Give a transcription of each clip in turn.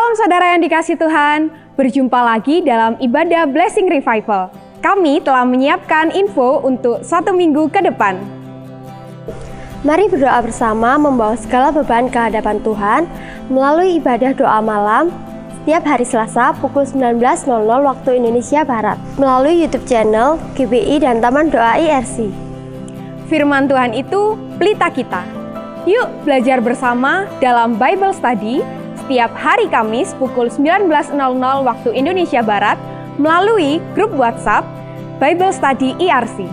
Shalom saudara yang dikasih Tuhan, berjumpa lagi dalam ibadah Blessing Revival. Kami telah menyiapkan info untuk 1 minggu ke depan. Mari berdoa bersama membawa segala beban ke hadapan Tuhan melalui ibadah doa malam setiap hari Selasa pukul 19.00 waktu Indonesia Barat melalui YouTube channel GBI dan Taman Doa IRC. Firman Tuhan itu pelita kita. Yuk belajar bersama dalam Bible Study setiap hari Kamis pukul 19.00 waktu Indonesia Barat melalui grup WhatsApp Bible Study IRC.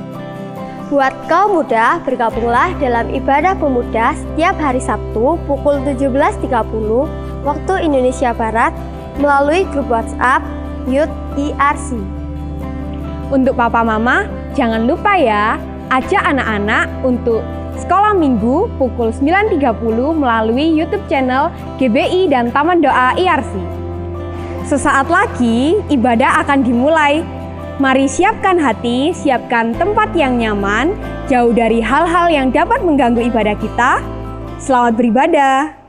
Buat kaum muda, bergabunglah dalam ibadah pemuda setiap hari Sabtu pukul 17.30 waktu Indonesia Barat melalui grup WhatsApp Youth IRC. Untuk papa mama, jangan lupa ya, ajak anak-anak untuk sekolah minggu pukul 9.30 melalui YouTube channel GBI dan Taman Doa IRC. Sesaat lagi ibadah akan dimulai. Mari siapkan hati, siapkan tempat yang nyaman, jauh dari hal-hal yang dapat mengganggu ibadah kita. Selamat beribadah.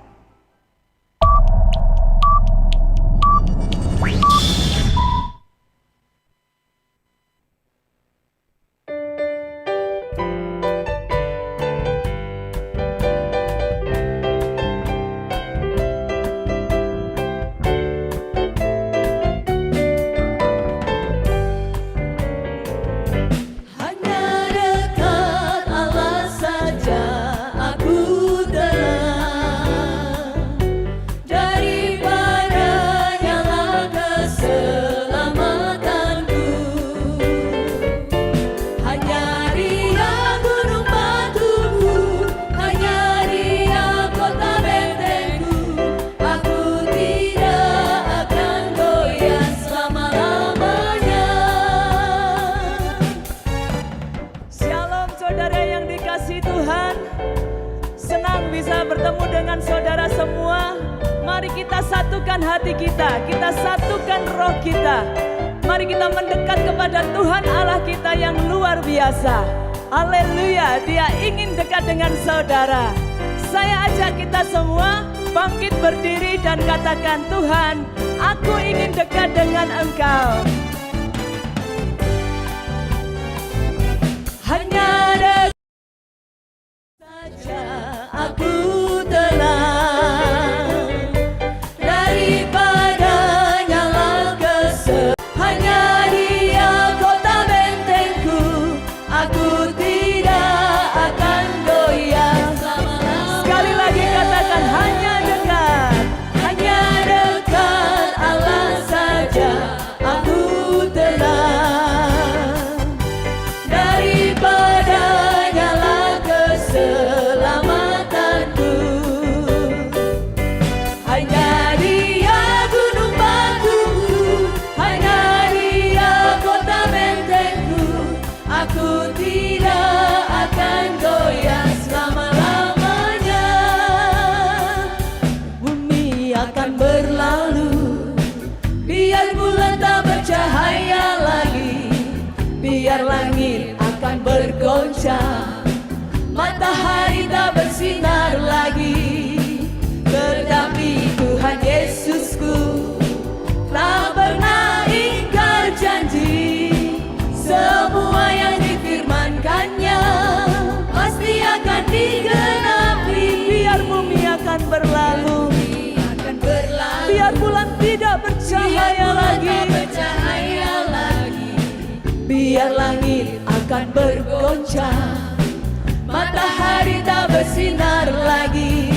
Bertemu dengan saudara semua, mari kita satukan hati kita satukan roh kita. Mari kita mendekat kepada Tuhan Allah kita yang luar biasa. Haleluya, Dia ingin dekat dengan saudara. Saya ajak kita semua bangkit berdiri dan katakan, Tuhan, aku ingin dekat dengan Engkau. Hanya dekat saja aku bergoncang, matahari tak bersinar lagi, tetapi Tuhan Yesusku tak pernah ingkar janji. Semua yang difirmankannya pasti akan digenapi. Biar bumi akan berlalu, biar bulan tidak bercahaya lagi, biar langit akan bergoncang, matahari tak bersinar lagi,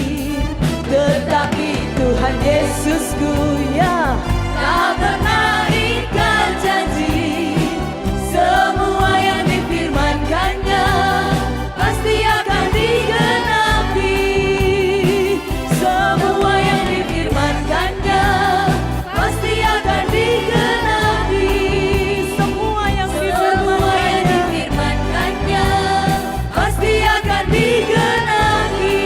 tetapi Tuhan Yesusku ya tak pernah ingkar janji. Semua yang difirmankannya pasti akan digenapi. Semua yang difirmankannya pasti akan digenapi. Semua yang difirmankannya pasti akan digenapi.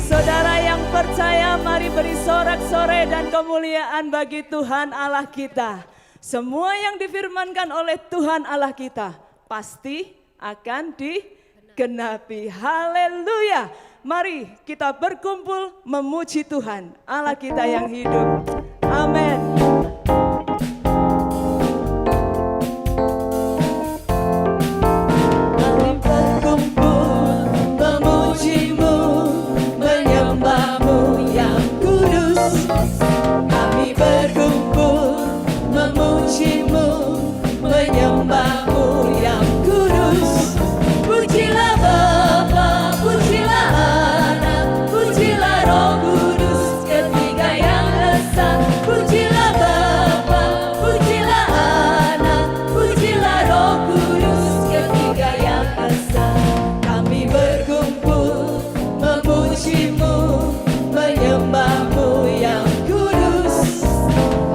Saudara yang percaya, mari beri sorak-sorai dan kemuliaan bagi Tuhan Allah kita. Semua yang difirmankan oleh Tuhan Allah kita pasti akan digenapi. Haleluya. Mari kita berkumpul memuji Tuhan, Allah kita yang hidup. Amin. Mari berkumpul memuji-Mu, menyembah-Mu yang kudus. Kami berkumpul memuji-Mu, menyembah-Mu yang kudus. Pujilah Bapa, pujilah Anak, pujilah Roh Kudus, ketiga yang esa. Pujilah Bapa, pujilah Anak, pujilah Roh Kudus, ketiga yang esa. Kami berkumpul memuji-Mu, menyembah-Mu yang kudus.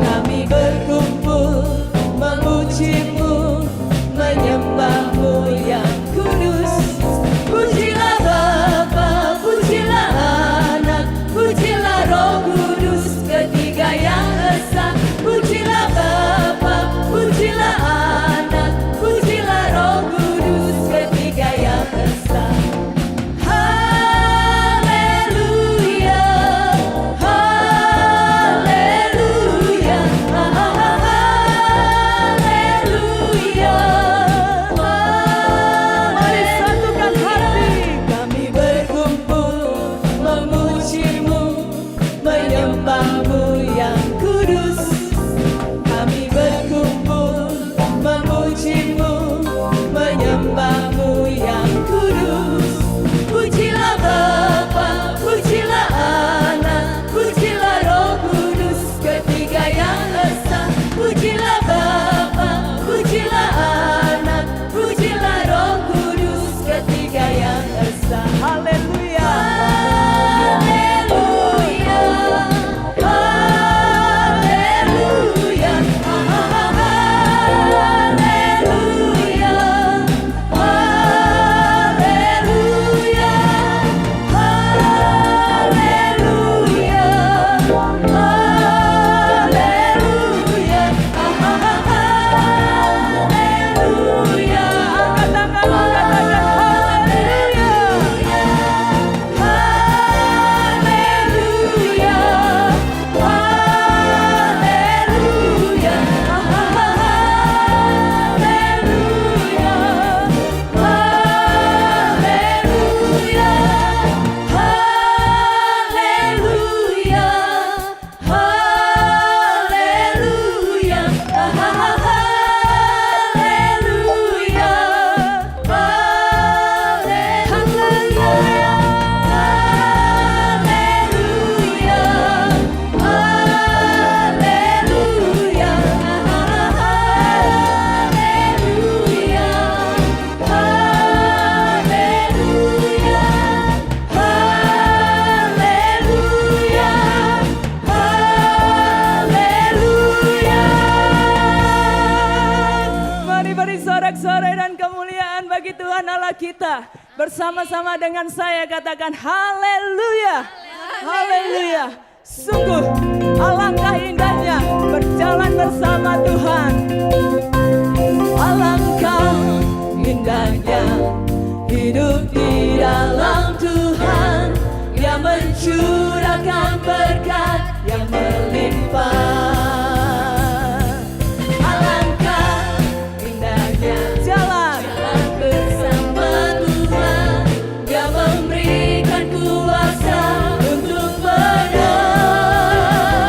Kami berkumpul memuji-Mu, menyembah-Mu yang kudus. Pujilah Bapa, pujilah Anak, pujilah Roh Kudus, ketiga yang esa. Pujilah Bapa, pujilah Anak, pujilah Roh Kudus, ketiga yang esa. Haleluya, haleluya, haleluya. Mari satukan hati. Kami berkumpul memuji-Mu, menyembah-Mu yang kudus. Kami berkumpul memuji-Mu, menyembah-Mu yang kudus. Pujilah Bapa, pujilah Anak, pujilah Roh Kudus, ketiga yang esa. Pujilah Bapa, pujilah Anak, pujilah Roh Kudus, ketiga yang esa. Haleluya. Haleluya. Haleluya. Haleluya. Haleluya. Haleluya. Haleluya. Haleluya. Angkat tanganmu, katakan haleluya. Haleluya. Haleluya. Haleluya. Haleluya. Haleluya. Haleluya. Mari beri sorak-sorai dan kemuliaan bagi Tuhan Allah kita. Bersama-sama dengan saya katakan haleluya. Haleluya. Sungguh alangkah indahnya berjalan bersama Tuhan. Alangkah indahnya hidup di dalam Tuhan, yang mencurahkan berkat yang melimpah. Alangkah indahnya jalan bersama Tuhan, yang memberikan kuasa untuk menang.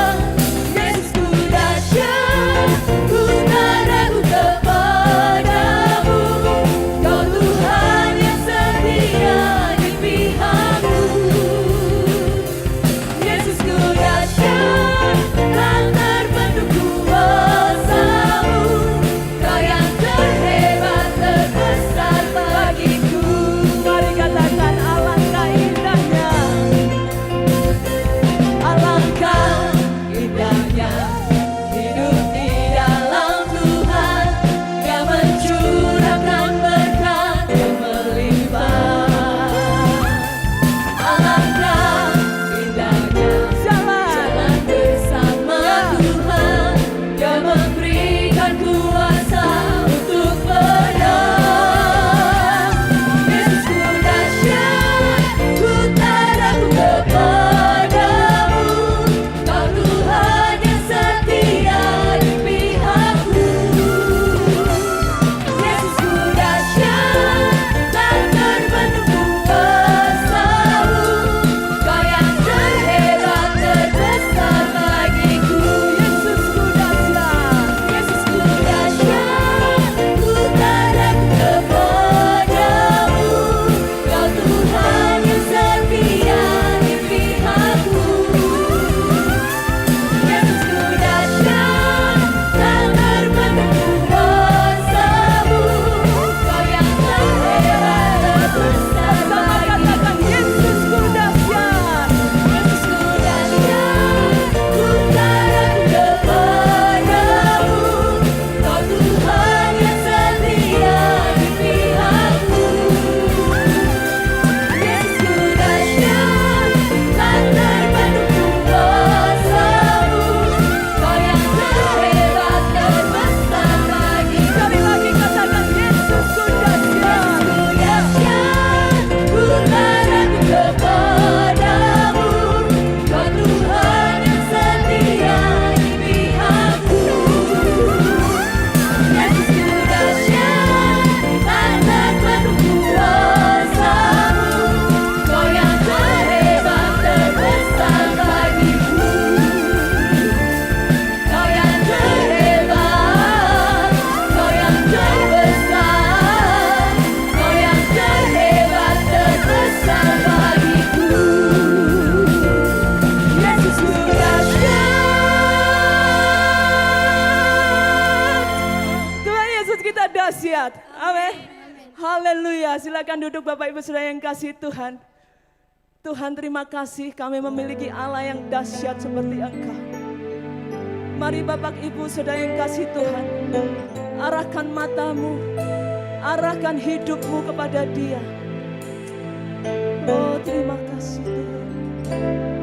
Amin. Haleluya. Silakan duduk Bapak Ibu Saudara yang kasih Tuhan. Tuhan terima kasih kami memiliki Allah yang dahsyat seperti Engkau. Mari Bapak Ibu Saudara yang kasih Tuhan, arahkan matamu, arahkan hidupmu kepada Dia. Oh terima kasih Tuhan.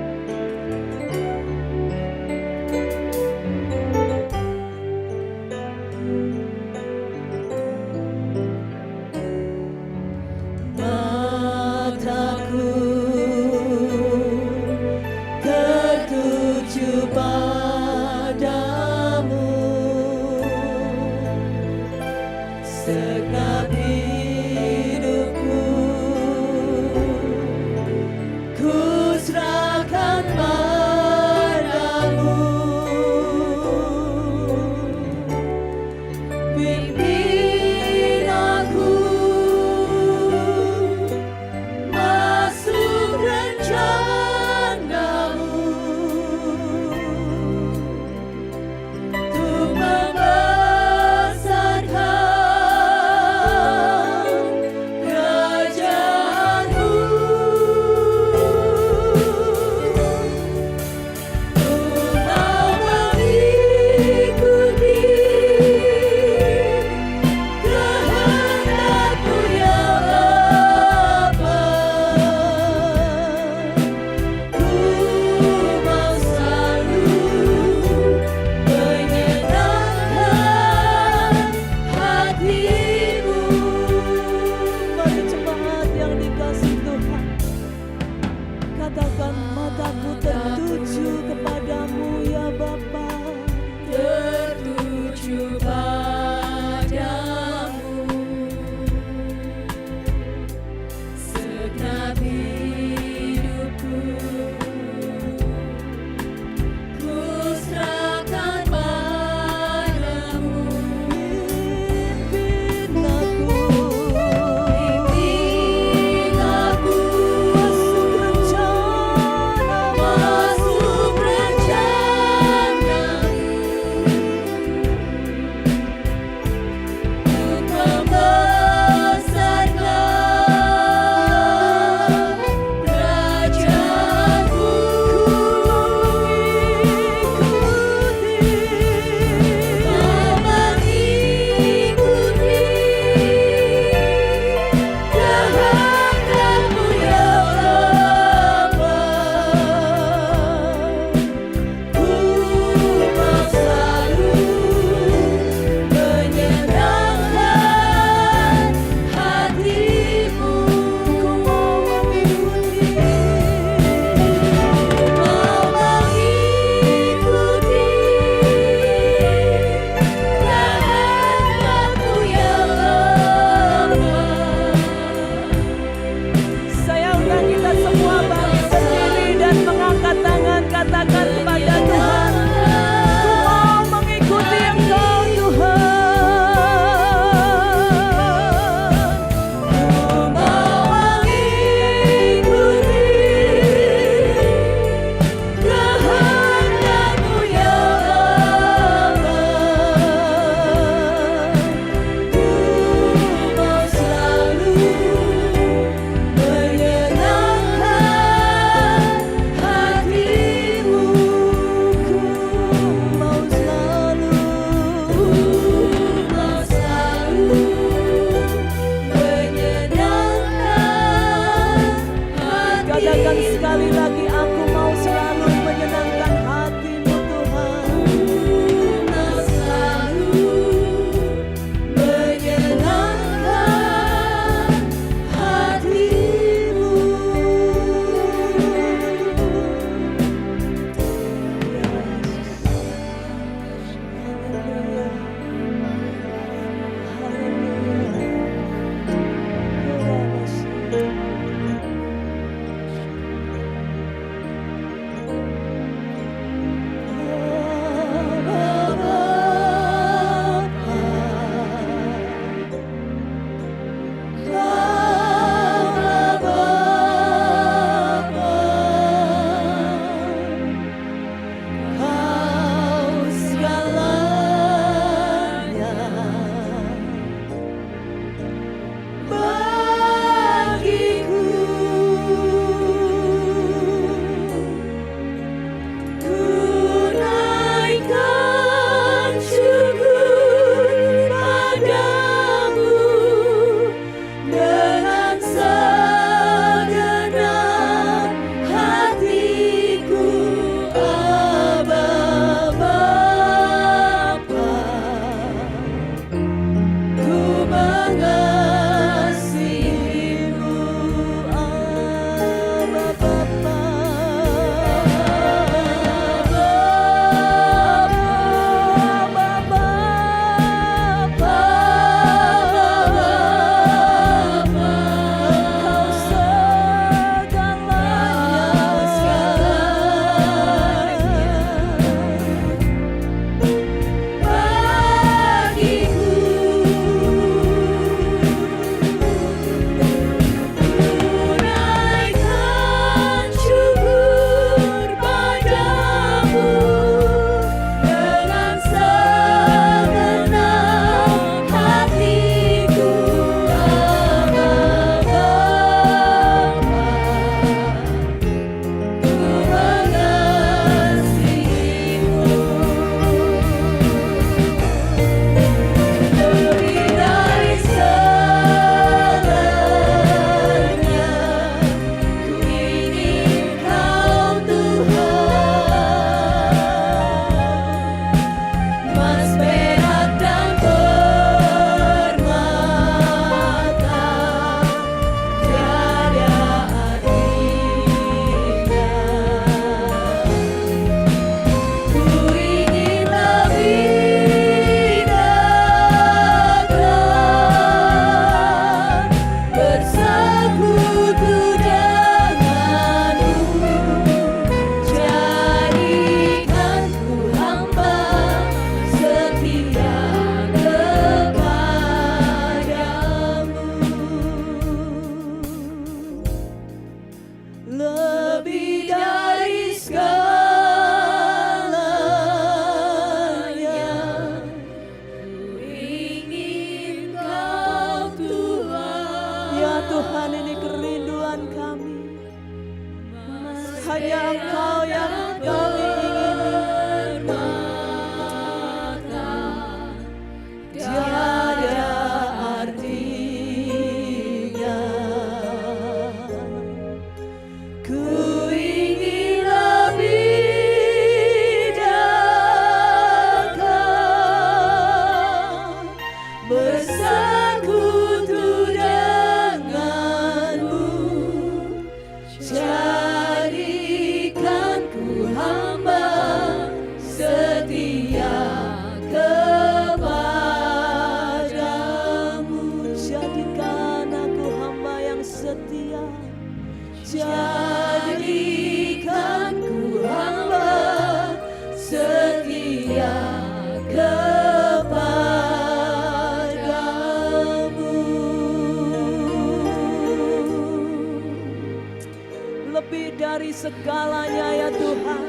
segalanya ya Tuhan.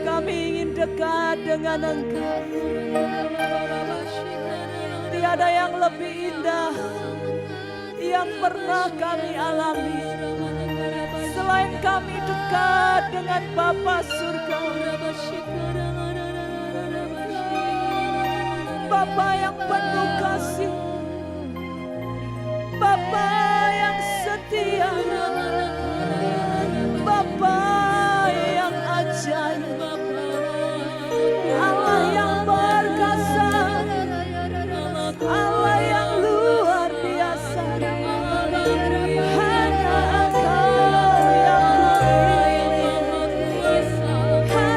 Kami ingin dekat dengan Engkau. Tiada yang lebih indah yang pernah kami alami selain kami dekat dengan Bapa Surga. Bapa yang penuh kasih, Bapa yang setia, Bapa yang ajaib, Allah yang perkasa, Allah yang luar biasa. Hanya Engkau yang kupilih, hanya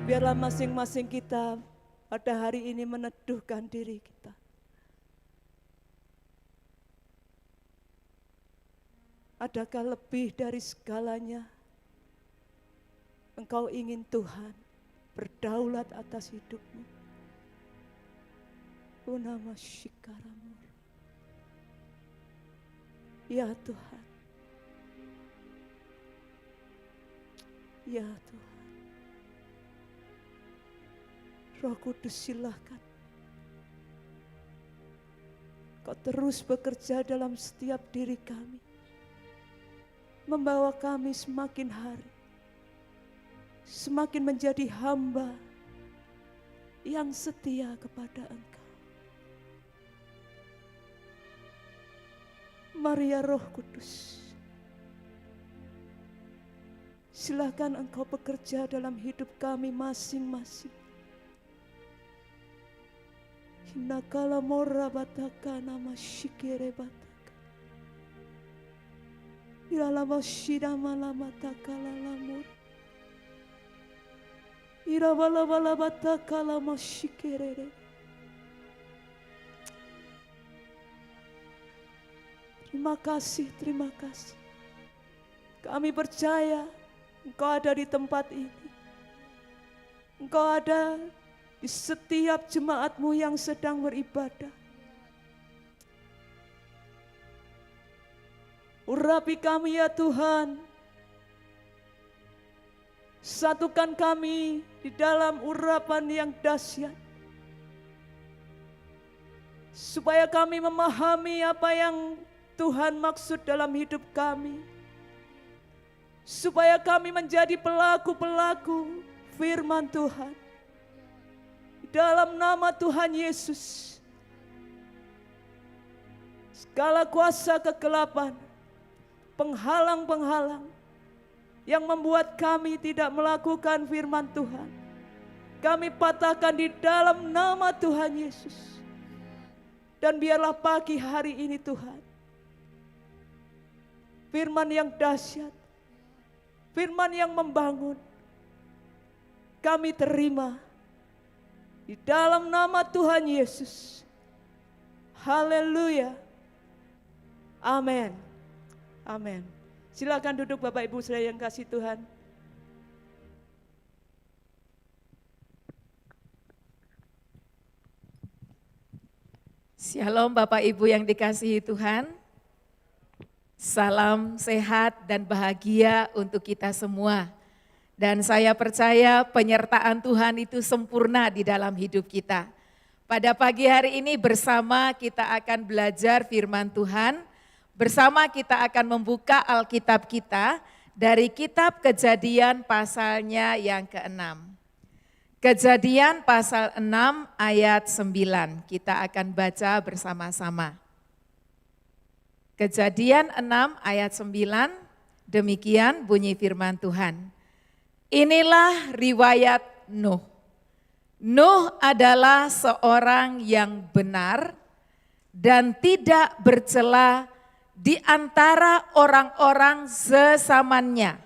Biarlah masing-masing kita pada hari ini meneduhkan diri kita. Adakah lebih dari segalanya Engkau ingin Tuhan berdaulat atas hidupmu? Unama Shikaramur. Ya Tuhan, Ya Tuhan. Roh Kudus silakan. Kau terus bekerja dalam setiap diri kami. Membawa kami semakin hari. Semakin menjadi hamba yang setia kepada Engkau. Mari ya Roh Kudus. Silakan Engkau bekerja dalam hidup kami masing-masing. Nakala mora bataka nama shikere bataka. Iralama shira malama takala lamur. Iravala vala bataka lama shikere. Terima kasih, terima kasih. Kami percaya Engkau ada di tempat ini. Engkau ada di setiap jemaat-Mu yang sedang beribadah. Urapi kami ya Tuhan. Satukan kami di dalam urapan yang dahsyat. Supaya kami memahami apa yang Tuhan maksud dalam hidup kami. Supaya kami menjadi pelaku-pelaku firman Tuhan. Dalam nama Tuhan Yesus, segala kuasa kegelapan, penghalang-penghalang yang membuat kami tidak melakukan firman Tuhan, kami patahkan di dalam nama Tuhan Yesus. Dan biarlah pagi hari ini Tuhan, firman yang dahsyat, firman yang membangun, kami terima di dalam nama Tuhan Yesus. Haleluya. Amin. Amin. Silakan duduk Bapak Ibu saudara yang kasih Tuhan. Shalom Bapak Ibu yang dikasihi Tuhan. Salam sehat dan bahagia untuk kita semua. Dan saya percaya penyertaan Tuhan itu sempurna di dalam hidup kita. Pada pagi hari ini bersama kita akan belajar firman Tuhan. Bersama kita akan membuka Alkitab kita dari kitab Kejadian pasalnya yang ke-6. Kejadian pasal 6 ayat 9 kita akan baca bersama-sama. Kejadian 6 ayat 9 demikian bunyi firman Tuhan. Inilah riwayat Nuh. Nuh adalah seorang yang benar dan tidak bercela di antara orang-orang sesamanya.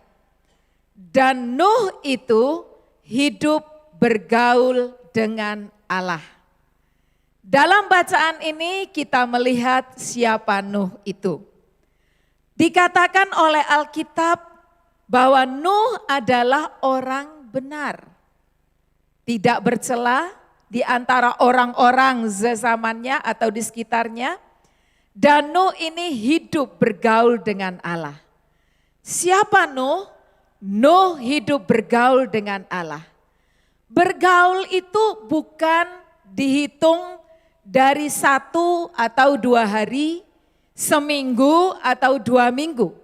Dan Nuh itu hidup bergaul dengan Allah. Dalam bacaan ini kita melihat siapa Nuh itu. Dikatakan oleh Alkitab bahwa Nuh adalah orang benar. Tidak bercela di antara orang-orang zamannya atau di sekitarnya. Dan Nuh ini hidup bergaul dengan Allah. Siapa Nuh? Nuh hidup bergaul dengan Allah. Bergaul itu bukan dihitung dari 1 atau 2 hari, seminggu atau 2 minggu.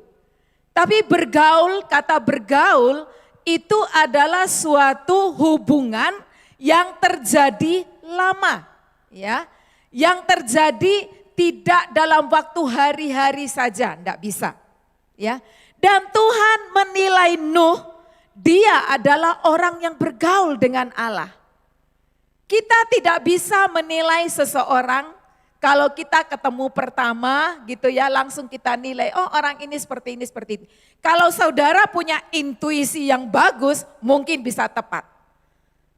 Tapi bergaul, kata bergaul itu adalah suatu hubungan yang terjadi lama, ya. Yang terjadi tidak dalam waktu hari-hari saja, enggak bisa, ya. Dan Tuhan menilai Nuh, dia adalah orang yang bergaul dengan Allah. Kita tidak bisa menilai seseorang kalau kita ketemu pertama gitu ya, langsung kita nilai, oh orang ini seperti ini, seperti ini. Kalau saudara punya intuisi yang bagus, mungkin bisa tepat.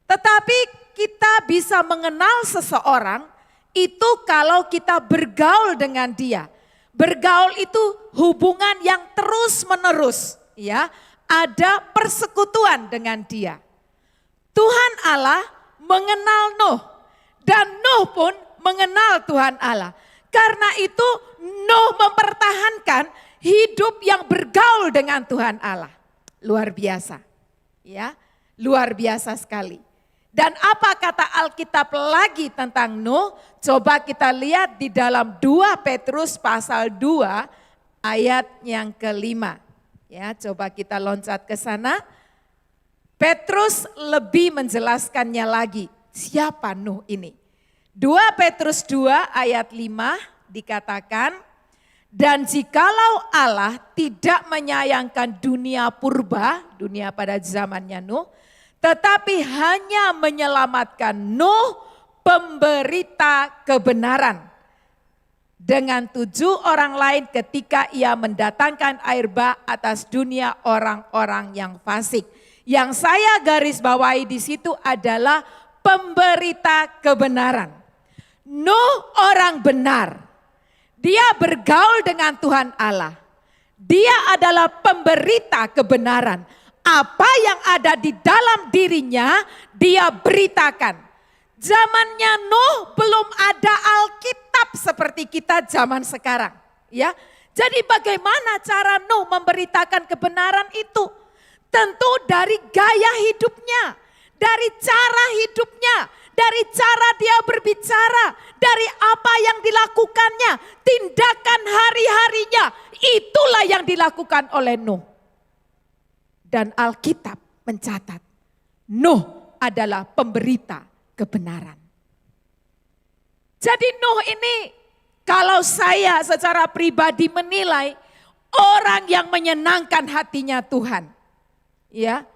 Tetapi kita bisa mengenal seseorang, itu kalau kita bergaul dengan dia. Bergaul itu hubungan yang terus menerus, ya. Ada persekutuan dengan dia. Tuhan Allah mengenal Nuh, dan Nuh pun mengenal Tuhan Allah. Karena itu Nuh mempertahankan hidup yang bergaul dengan Tuhan Allah. Luar biasa. Ya, luar biasa sekali. Dan apa kata Alkitab lagi tentang Nuh? Coba kita lihat di dalam 2 Petrus pasal 2 ayat yang ke-5. Ya, coba kita loncat ke sana. Petrus lebih menjelaskannya lagi. Siapa Nuh ini? 2 Petrus 2 ayat 5 dikatakan, dan jikalau Allah tidak menyayangkan dunia purba, dunia pada zamannya Nuh, tetapi hanya menyelamatkan Nuh, pemberita kebenaran, dengan 7 orang lain ketika ia mendatangkan air bah atas dunia orang-orang yang fasik. Yang saya garis bawahi di situ adalah pemberita kebenaran. Nuh orang benar. Dia bergaul dengan Tuhan Allah. Dia adalah pemberita kebenaran. Apa yang ada di dalam dirinya dia beritakan. Zamannya Nuh belum ada Alkitab seperti kita zaman sekarang, ya. Jadi bagaimana cara Nuh memberitakan kebenaran itu? Tentu dari gaya hidupnya, dari cara hidupnya, dari cara dia berbicara, dari apa yang dilakukannya, tindakan hari-harinya, itulah yang dilakukan oleh Nuh. Dan Alkitab mencatat, Nuh adalah pemberita kebenaran. Jadi Nuh ini kalau saya secara pribadi menilai orang yang menyenangkan hatinya Tuhan. Ya,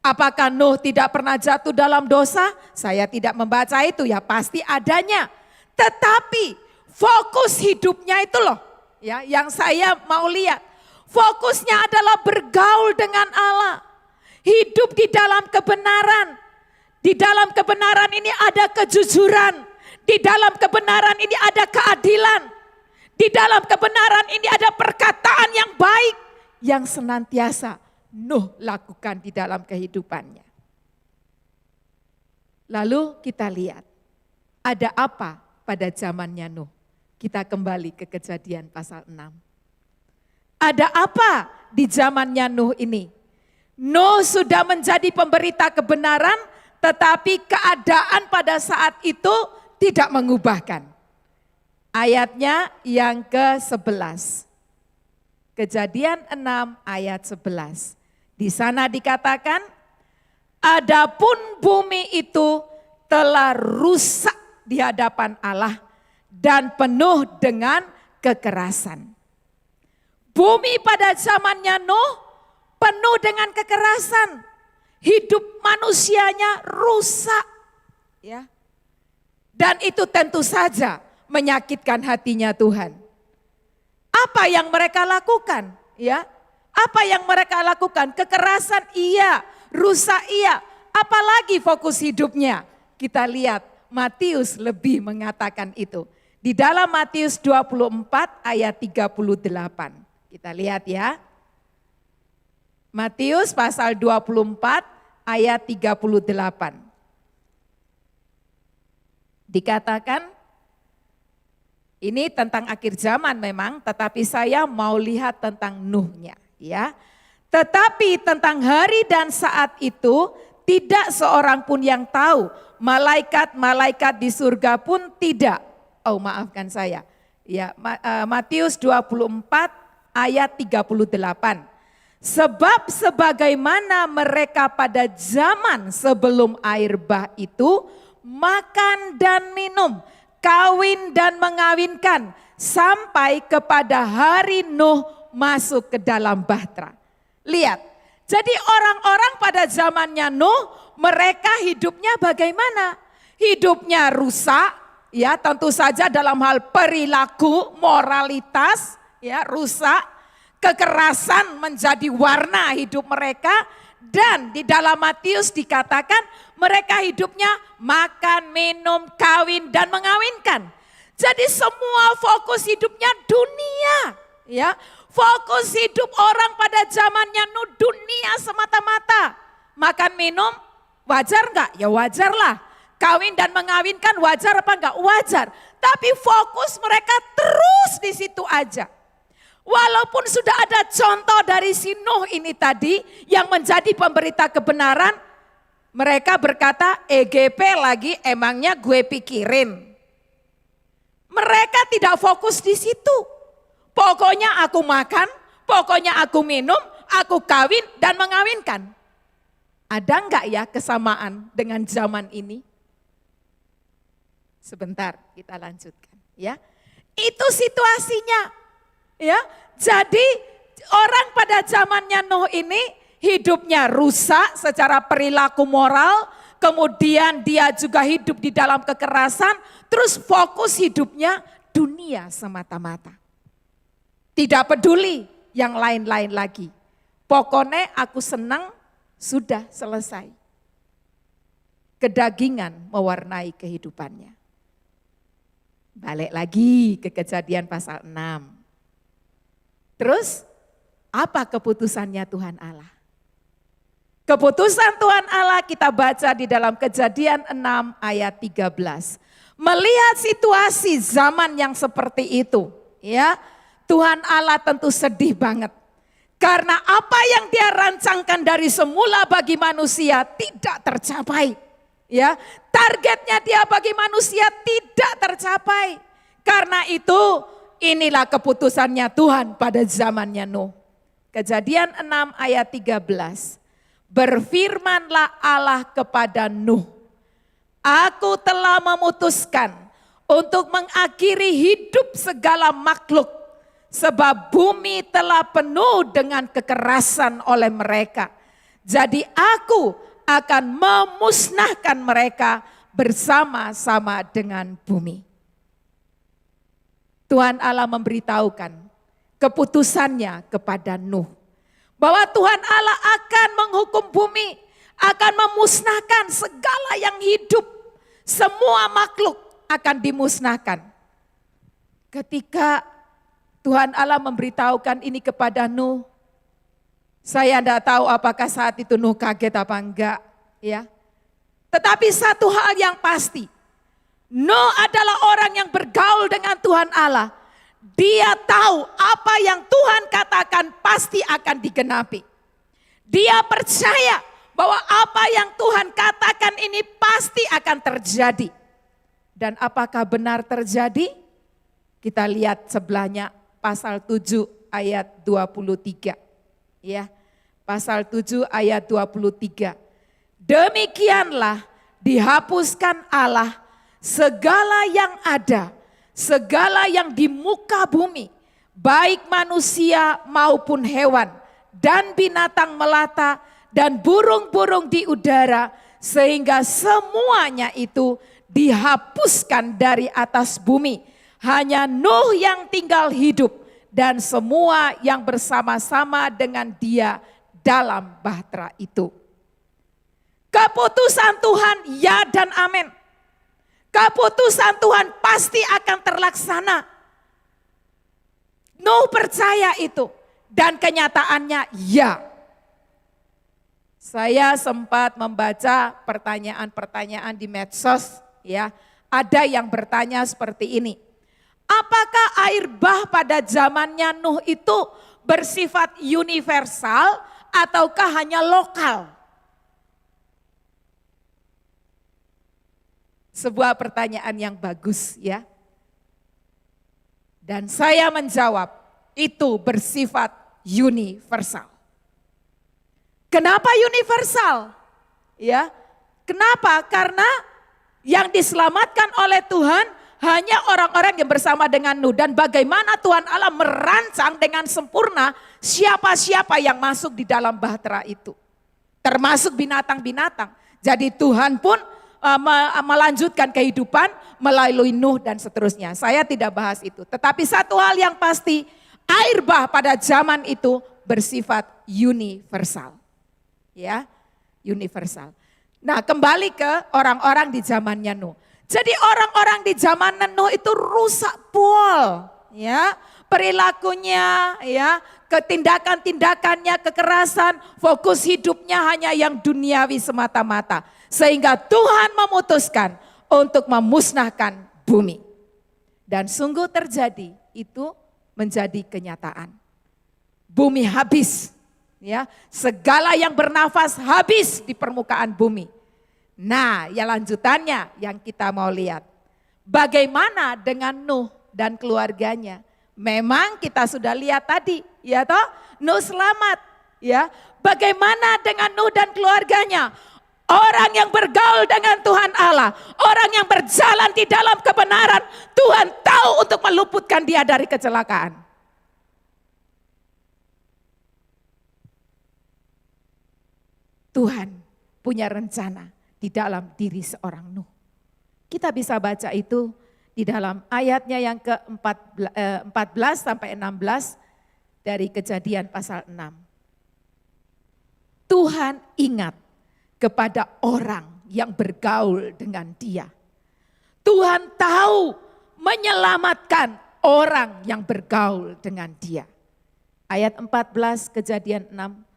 apakah Nuh tidak pernah jatuh dalam dosa? Saya tidak membaca itu, ya pasti adanya. Tetapi fokus hidupnya itu loh, ya yang saya mau lihat. Fokusnya adalah bergaul dengan Allah. Hidup di dalam kebenaran. Di dalam kebenaran ini ada kejujuran. Di dalam kebenaran ini ada keadilan. Di dalam kebenaran ini ada perkataan yang baik. Yang senantiasa Nuh lakukan di dalam kehidupannya. Lalu kita lihat, ada apa pada zamannya Nuh? Kita kembali ke Kejadian pasal 6. Ada apa di zamannya Nuh ini? Nuh sudah menjadi pemberita kebenaran, tetapi keadaan pada saat itu tidak mengubahkan. Ayatnya yang ke-11. Kejadian 6 ayat 11. Di sana dikatakan, adapun bumi itu telah rusak di hadapan Allah dan penuh dengan kekerasan. Bumi pada zamannya Nuh penuh dengan kekerasan. Hidup manusianya rusak. Ya. Dan itu tentu saja menyakitkan hatinya Tuhan. Apa yang mereka lakukan? Ya. Apa yang mereka lakukan? Kekerasan iya, rusak iya. Apalagi fokus hidupnya? Kita lihat Matius lebih mengatakan itu. Di dalam Matius 24 ayat 38. Kita lihat ya. Matius pasal 24 ayat 38. Dikatakan, ini tentang akhir zaman memang, tetapi saya mau lihat tentang Nuhnya. Ya, tetapi tentang hari dan saat itu tidak seorang pun yang tahu, malaikat-malaikat di surga pun tidak. Oh maafkan saya, ya Matius 24 ayat 38. Sebab sebagaimana mereka pada zaman sebelum air bah itu makan dan minum, kawin dan mengawinkan sampai kepada hari Nuh masuk ke dalam bahtera. Lihat, jadi orang-orang pada zamannya Nuh, mereka hidupnya bagaimana? Hidupnya rusak, ya tentu saja dalam hal perilaku, moralitas, ya rusak, kekerasan menjadi warna hidup mereka, dan di dalam Matius dikatakan mereka hidupnya makan, minum, kawin dan mengawinkan. Jadi semua fokus hidupnya dunia, ya. Fokus hidup orang pada zamannya Nuh dunia semata-mata. Makan minum wajar enggak? Ya wajar lah. Kawin dan mengawinkan wajar apa enggak? Wajar. Tapi fokus mereka terus di situ aja. Walaupun sudah ada contoh dari si Nuh ini tadi yang menjadi pemberita kebenaran, mereka berkata, EGP lagi emangnya gue pikirin. Mereka tidak fokus di situ. Pokoknya aku makan, pokoknya aku minum, aku kawin dan mengawinkan. Ada enggak ya kesamaan dengan zaman ini? Sebentar, kita lanjutkan ya. Itu situasinya. Ya, jadi orang pada zamannya Nuh ini hidupnya rusak secara perilaku moral, kemudian dia juga hidup di dalam kekerasan, terus fokus hidupnya dunia semata-mata. Tidak peduli yang lain-lain lagi. Pokoknya aku senang, sudah selesai. Kedagingan mewarnai kehidupannya. Balik lagi ke Kejadian pasal 6. Terus apa keputusannya Tuhan Allah? Keputusan Tuhan Allah kita baca di dalam Kejadian 6 ayat 13. Melihat situasi zaman yang seperti itu, ya, Tuhan Allah tentu sedih banget. Karena apa yang dia rancangkan dari semula bagi manusia tidak tercapai. Ya, targetnya dia bagi manusia tidak tercapai. Karena itu inilah keputusannya Tuhan pada zamannya Nuh. Kejadian 6 ayat 13. Berfirmanlah Allah kepada Nuh, aku telah memutuskan untuk mengakhiri hidup segala makhluk, sebab bumi telah penuh dengan kekerasan oleh mereka. Jadi aku akan memusnahkan mereka bersama-sama dengan bumi. Tuhan Allah memberitahukan keputusannya kepada Nuh. Bahwa Tuhan Allah akan menghukum bumi, akan memusnahkan segala yang hidup. Semua makhluk akan dimusnahkan. Ketika Tuhan Allah memberitahukan ini kepada Nuh, saya tidak tahu apakah saat itu Nuh kaget apa enggak. Ya. Tetapi satu hal yang pasti, Nuh adalah orang yang bergaul dengan Tuhan Allah. Dia tahu apa yang Tuhan katakan pasti akan digenapi. Dia percaya bahwa apa yang Tuhan katakan ini pasti akan terjadi. Dan apakah benar terjadi? Kita lihat sebelahnya pasal 7 ayat 23. Ya, pasal 7 ayat 23. Demikianlah dihapuskan Allah segala yang ada, segala yang di muka bumi, baik manusia maupun hewan, dan binatang melata, dan burung-burung di udara, sehingga semuanya itu dihapuskan dari atas bumi. Hanya Nuh yang tinggal hidup, dan semua yang bersama-sama dengan dia dalam bahtera itu. Keputusan Tuhan ya dan amin. Keputusan Tuhan pasti akan terlaksana. Nuh percaya itu dan kenyataannya ya. Saya sempat membaca pertanyaan-pertanyaan di medsos ya. Ada yang bertanya seperti ini. Apakah air bah pada zamannya Nuh itu bersifat universal ataukah hanya lokal? Sebuah pertanyaan yang bagus ya. Dan saya menjawab, itu bersifat universal. Kenapa universal? Ya. Kenapa? Karena yang diselamatkan oleh Tuhan hanya orang-orang yang bersama dengan Nuh. Dan bagaimana Tuhan Allah merancang dengan sempurna siapa-siapa yang masuk di dalam bahtera itu. Termasuk binatang-binatang. Jadi Tuhan pun melanjutkan kehidupan melalui Nuh dan seterusnya. Saya tidak bahas itu. Tetapi satu hal yang pasti, air bah pada zaman itu bersifat universal. Ya, universal. Nah, kembali ke orang-orang di zamannya Nuh. Jadi orang-orang di zaman Nuh itu rusak pol, ya. Perilakunya, ya, ketindakan-tindakannya, kekerasan, fokus hidupnya hanya yang duniawi semata-mata. Sehingga Tuhan memutuskan untuk memusnahkan bumi. Dan sungguh terjadi, itu menjadi kenyataan. bumi habis. Ya, segala yang bernafas habis di permukaan bumi. Nah, ya lanjutannya yang kita mau lihat. Bagaimana dengan Nuh dan keluarganya? Memang kita sudah lihat tadi, ya toh, Nuh selamat, ya. Bagaimana dengan Nuh dan keluarganya? Orang yang bergaul dengan Tuhan Allah, orang yang berjalan di dalam kebenaran, Tuhan tahu untuk meluputkan dia dari kecelakaan. Tuhan punya rencana di dalam diri seorang Nuh. Kita bisa baca itu di dalam ayatnya yang ke-14 sampai 16 dari Kejadian pasal 6. Tuhan ingat kepada orang yang bergaul dengan dia. Tuhan tahu menyelamatkan orang yang bergaul dengan dia. Ayat 14 Kejadian 6.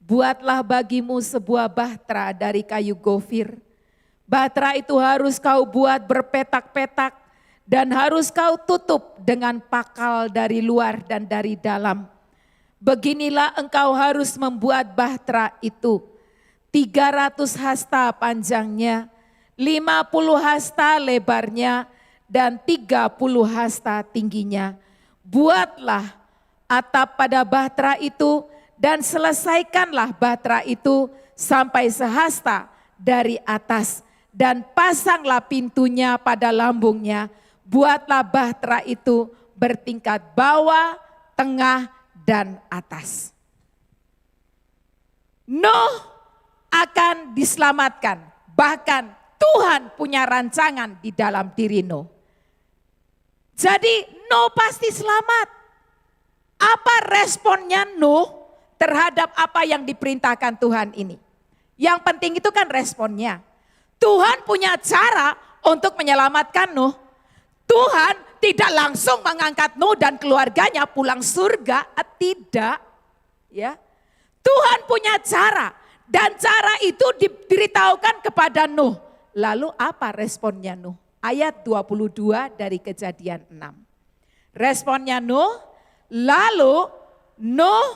Buatlah bagimu sebuah bahtera dari kayu gofir. Bahtera itu harus kau buat berpetak-petak dan harus kau tutup dengan pakal dari luar dan dari dalam. Beginilah engkau harus membuat bahtera itu. 300 hasta panjangnya, 50 hasta lebarnya, dan 30 hasta tingginya. Buatlah atap pada bahtera itu dan selesaikanlah bahtera itu sampai sehasta dari atas dan pasanglah pintunya pada lambungnya. Buatlah bahtera itu bertingkat bawah, tengah, dan atas. Nuh akan diselamatkan, bahkan Tuhan punya rancangan di dalam diri Nuh. Jadi Nuh pasti selamat. Apa responnya Nuh terhadap apa yang diperintahkan Tuhan ini? Yang penting itu kan responnya. Tuhan punya cara untuk menyelamatkan Nuh. Tuhan tidak langsung mengangkat Nuh dan keluarganya pulang surga, tidak. Ya, Tuhan punya cara dan cara itu diberitahukan kepada Nuh. Lalu apa responnya Nuh? Ayat 22 dari Kejadian 6. Responnya Nuh, lalu Nuh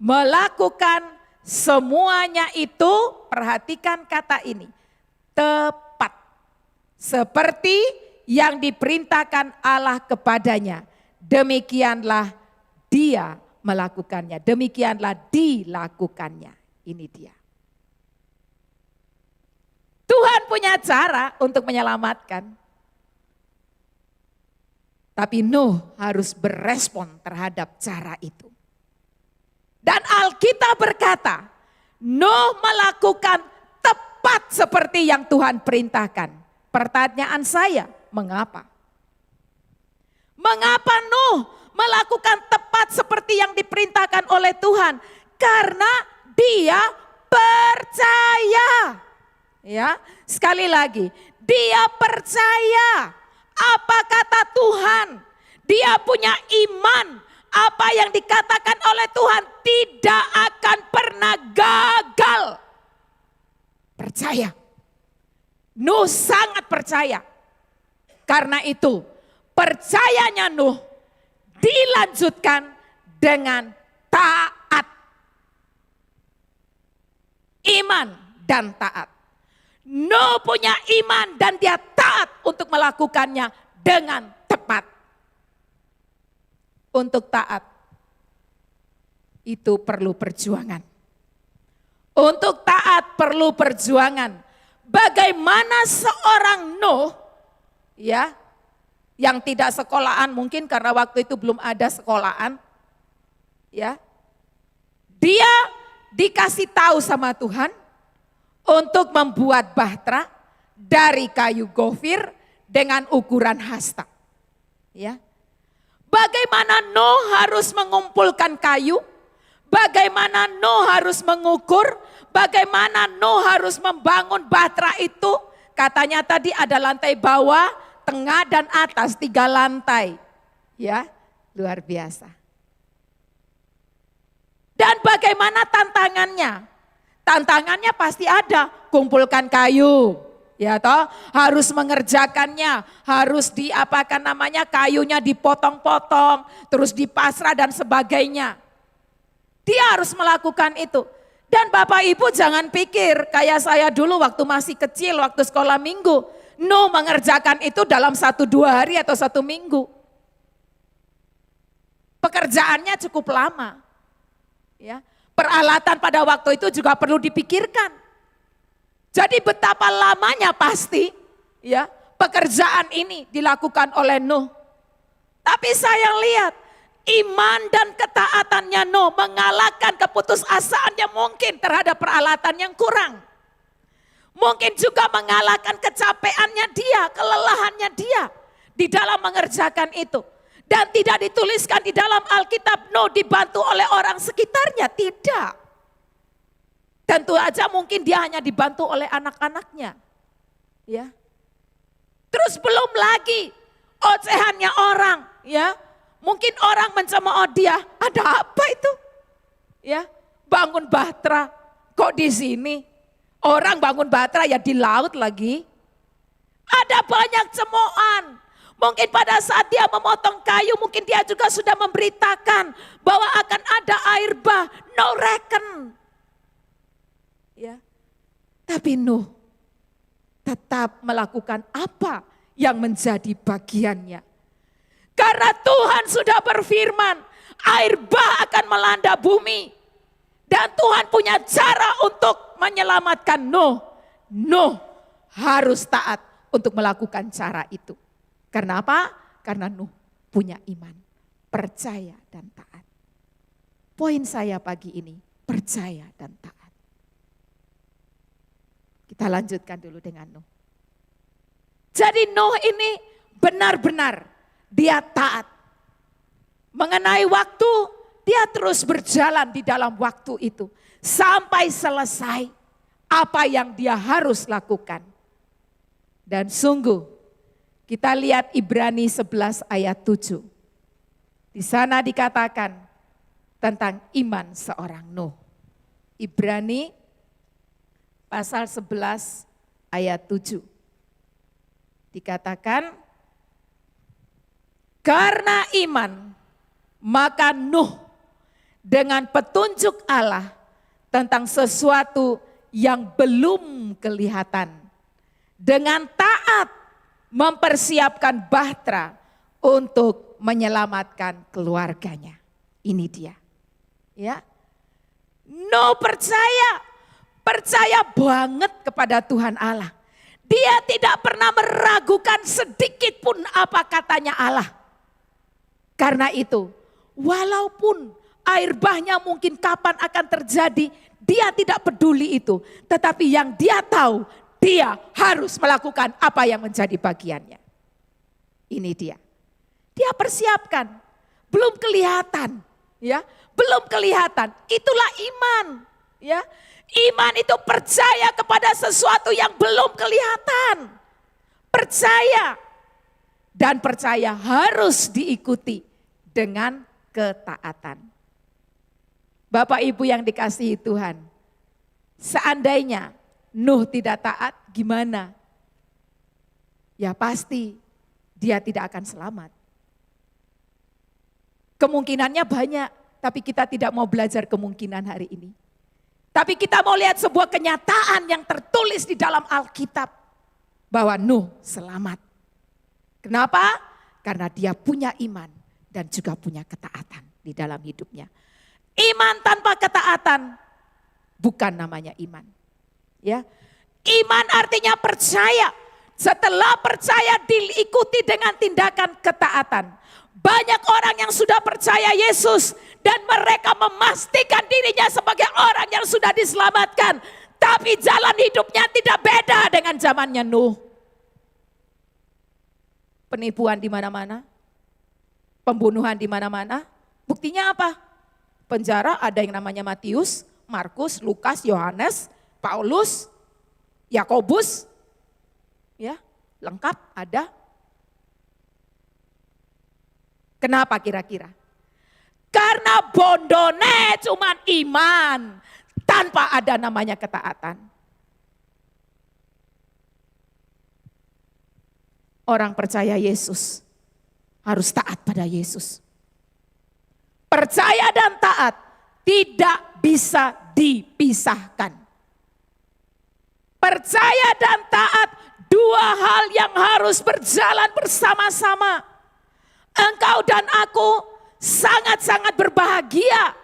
melakukan semuanya itu, perhatikan kata ini, tepat. Seperti yang diperintahkan Allah kepadanya, demikianlah dia melakukannya, demikianlah dilakukannya. Ini dia. Tuhan punya cara untuk menyelamatkan. Tapi Nuh harus berespon terhadap cara itu. Dan Alkitab berkata, Nuh melakukan tepat seperti yang Tuhan perintahkan. Pertanyaan saya, mengapa? Mengapa Nuh melakukan tepat seperti yang diperintahkan oleh Tuhan? Karena dia percaya. Ya, sekali lagi, dia percaya apa kata Tuhan. Dia punya iman. Apa yang dikatakan oleh Tuhan tidak akan pernah gagal. Percaya. Nuh sangat percaya. Karena itu percayanya Nuh dilanjutkan dengan taat. Iman dan taat. Nuh punya iman dan dia taat untuk melakukannya dengan tepat. Untuk taat itu perlu perjuangan. Untuk taat perlu perjuangan. Bagaimana seorang Nuh, ya, yang tidak sekolahan, mungkin karena waktu itu belum ada sekolahan, ya, dia dikasih tahu sama Tuhan untuk membuat bahtera dari kayu gofir dengan ukuran hasta, ya. Bagaimana Nuh harus mengumpulkan kayu, bagaimana Nuh harus mengukur, bagaimana Nuh harus membangun bahtera itu. Katanya tadi ada lantai bawah, tengah dan atas, 3 lantai. Ya, luar biasa. Dan bagaimana tantangannya? Tantangannya pasti ada, kumpulkan kayu. Ya toh, harus mengerjakannya, harus kayunya dipotong-potong, terus dipasrah dan sebagainya. Dia harus melakukan itu. Dan Bapak Ibu jangan pikir kayak saya dulu waktu masih kecil, waktu sekolah minggu. Nuh mengerjakan itu dalam 1-2 hari atau 1 minggu. Pekerjaannya cukup lama. Ya, peralatan pada waktu itu juga perlu dipikirkan. Jadi betapa lamanya pasti ya pekerjaan ini dilakukan oleh Nuh. Tapi saya lihat iman dan ketaatannya Nuh mengalahkan keputusasaannya mungkin terhadap peralatan yang kurang. Mungkin juga mengalahkan kecapeannya dia, kelelahannya dia di dalam mengerjakan itu. Dan tidak dituliskan di dalam Alkitab Nuh dibantu oleh orang sekitarnya, tidak. Tentu aja mungkin dia hanya dibantu oleh anak-anaknya. Ya. Terus belum lagi ocehannya orang, ya. Mungkin orang mencemooh dia, ada apa itu? Ya, bangun bahtera kok di sini? Orang bangun bahtera ya di laut lagi. Ada banyak cemoohan. Mungkin pada saat dia memotong kayu, mungkin dia juga sudah memberitakan bahwa akan ada air bah, no reckon. Ya. Tapi Nuh tetap melakukan apa yang menjadi bagiannya. Karena Tuhan sudah berfirman, air bah akan melanda bumi. Dan Tuhan punya cara untuk menyelamatkan Nuh. Nuh harus taat untuk melakukan cara itu. Karena apa? Karena Nuh punya iman, percaya dan taat. Poin saya pagi ini, percaya dan taat. Kita lanjutkan dulu dengan Nuh. Jadi Nuh ini benar-benar dia taat. Mengenai waktu, dia terus berjalan di dalam waktu itu. Sampai selesai apa yang dia harus lakukan. Dan sungguh, kita lihat Ibrani 11 ayat 7. Di sana dikatakan tentang iman seorang Nuh. Ibrani pasal 11 ayat 7. Dikatakan, karena iman maka Nuh dengan petunjuk Allah tentang sesuatu yang belum kelihatan. Dengan taat mempersiapkan bahtera untuk menyelamatkan keluarganya. Ini dia. Ya. Nuh percaya banget kepada Tuhan Allah. Dia tidak pernah meragukan sedikit pun apa katanya Allah. Karena itu, walaupun air bahnya mungkin kapan akan terjadi, dia tidak peduli itu. Tetapi yang dia tahu, dia harus melakukan apa yang menjadi bagiannya. Ini dia. Dia persiapkan, belum kelihatan, ya, belum kelihatan. Itulah iman, ya. Iman itu percaya kepada sesuatu yang belum kelihatan. Percaya dan percaya harus diikuti dengan ketaatan. Bapak Ibu yang dikasihi Tuhan, seandainya Nuh tidak taat, gimana? Ya pasti dia tidak akan selamat. Kemungkinannya banyak, tapi kita tidak mau belajar kemungkinan hari ini. Tapi kita mau lihat sebuah kenyataan yang tertulis di dalam Alkitab. Bahwa Nuh selamat. Kenapa? Karena dia punya iman dan juga punya ketaatan di dalam hidupnya. Iman tanpa ketaatan bukan namanya iman. Ya, iman artinya percaya. Setelah percaya diikuti dengan tindakan ketaatan. Banyak orang yang sudah percaya Yesus dan mereka memastikan dirinya sebagai orang yang sudah diselamatkan. Tapi jalan hidupnya tidak beda dengan zamannya Nuh. Penipuan di mana-mana, pembunuhan di mana-mana. Buktinya apa? Penjara ada yang namanya Matius, Markus, Lukas, Yohanes, Paulus, Yakobus, ya, lengkap ada. Kenapa kira-kira? Karena bondone cuman iman tanpa ada namanya ketaatan. Orang percaya Yesus harus taat pada Yesus. Percaya dan taat tidak bisa dipisahkan. Percaya dan taat, dua hal yang harus berjalan bersama-sama. Engkau dan aku sangat-sangat berbahagia.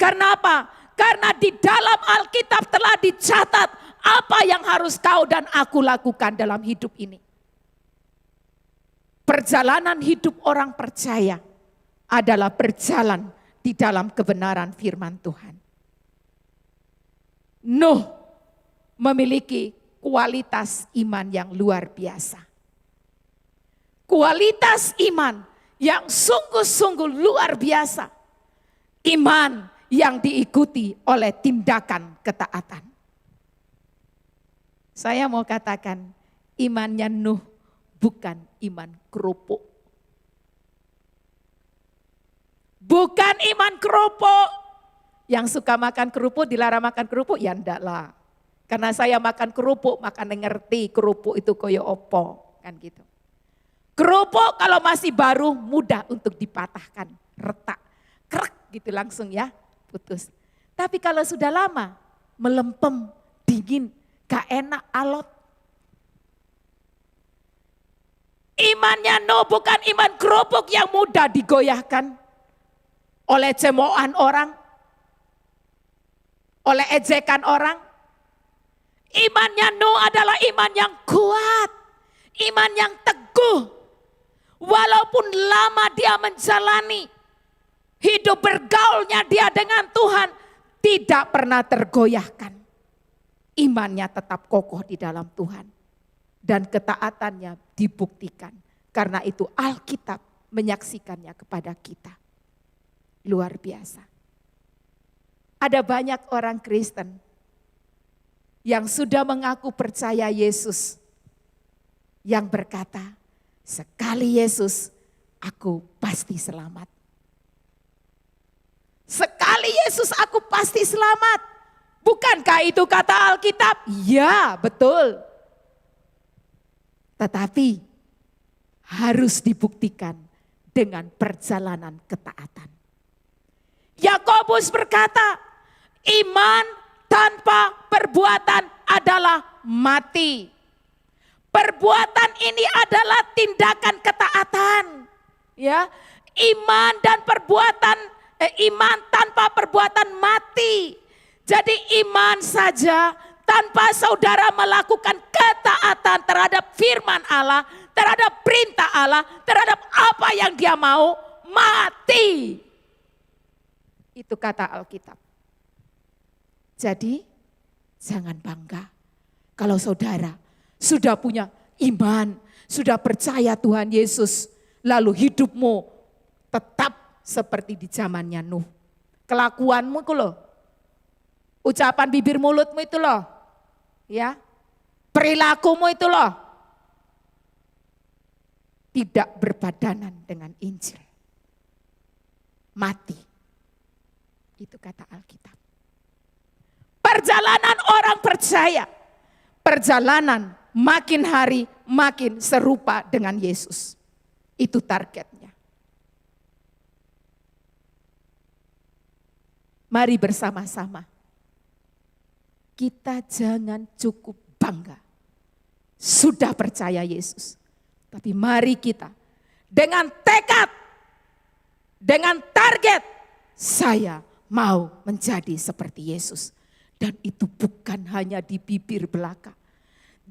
Karena apa? Karena di dalam Alkitab telah dicatat apa yang harus kau dan aku lakukan dalam hidup ini. Perjalanan hidup orang percaya adalah berjalan di dalam kebenaran firman Tuhan. Nuh memiliki kualitas iman yang luar biasa. Kualitas iman yang sungguh-sungguh luar biasa. Iman yang diikuti oleh tindakan ketaatan. Saya mau katakan, imannya Nuh bukan iman kerupuk. Bukan iman kerupuk. Yang suka makan kerupuk dilarang makan kerupuk, ya enggak lah. Karena saya makan kerupuk, makanya ngerti kerupuk itu koyo opo, kan gitu. Kerupuk kalau masih baru mudah untuk dipatahkan, retak, krek gitu langsung ya, putus. Tapi kalau sudah lama, melempem, dingin, gak enak, alot. Imannya Nuh bukan iman kerupuk yang mudah digoyahkan oleh cemoohan orang, oleh ejekan orang. Imannya Nuh adalah iman yang kuat, iman yang teguh. Walaupun lama dia menjalani hidup bergaulnya dia dengan Tuhan, tidak pernah tergoyahkan. Imannya tetap kokoh di dalam Tuhan. Dan ketaatannya dibuktikan. Karena itu Alkitab menyaksikannya kepada kita. Luar biasa. Ada banyak orang Kristen yang sudah mengaku percaya Yesus. Yang berkata, sekali Yesus, aku pasti selamat. Sekali Yesus, aku pasti selamat. Bukankah itu kata Alkitab? Ya, betul. Tetapi harus dibuktikan dengan perjalanan ketaatan. Yakobus berkata, iman tanpa perbuatan adalah mati. Perbuatan ini adalah tindakan ketaatan. Ya, iman dan perbuatan, iman tanpa perbuatan mati. Jadi iman saja tanpa saudara melakukan ketaatan terhadap firman Allah, terhadap perintah Allah, terhadap apa yang dia mau, mati. Itu kata Alkitab. Jadi jangan bangga kalau saudara sudah punya iman, sudah percaya Tuhan Yesus, lalu hidupmu tetap seperti di zamannya Nuh. Kelakuanmu itu loh, ucapan bibir mulutmu itu loh, ya, perilakumu itu loh, tidak berbadanan dengan Injil. Mati. Itu kata Alkitab. Perjalanan orang percaya, perjalanan makin hari makin serupa dengan Yesus. Itu targetnya. Mari bersama-sama. Kita jangan cukup bangga. Sudah percaya Yesus. Tapi mari kita dengan tekad, dengan target, saya mau menjadi seperti Yesus. Dan itu bukan hanya di bibir belaka.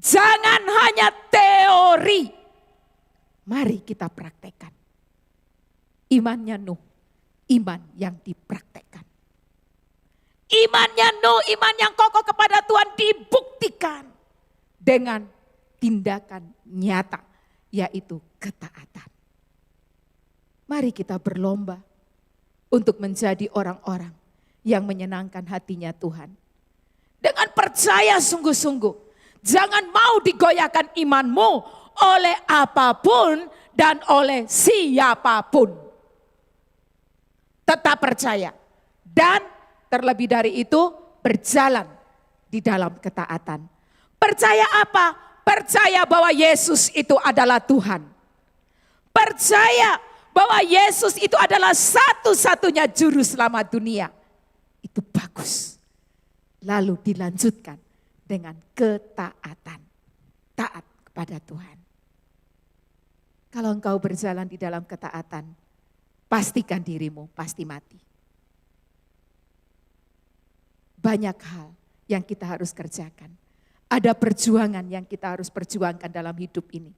Jangan hanya teori. Mari kita praktekkan. Imannya Nuh, iman yang dipraktekkan. Imannya Nuh, iman yang kokoh kepada Tuhan dibuktikan dengan tindakan nyata, yaitu ketaatan. Mari kita berlomba untuk menjadi orang-orang yang menyenangkan hatinya Tuhan. Dengan percaya sungguh-sungguh, jangan mau digoyahkan imanmu oleh apapun dan oleh siapapun. Tetap percaya dan terlebih dari itu berjalan di dalam ketaatan. Percaya apa? Percaya bahwa Yesus itu adalah Tuhan. Percaya bahwa Yesus itu adalah satu-satunya juru selamat dunia. itu bagus. Lalu dilanjutkan dengan ketaatan. Taat kepada Tuhan. Kalau engkau berjalan di dalam ketaatan, pastikan dirimu pasti mati. Banyak hal yang kita harus kerjakan. Ada perjuangan yang kita harus perjuangkan dalam hidup ini.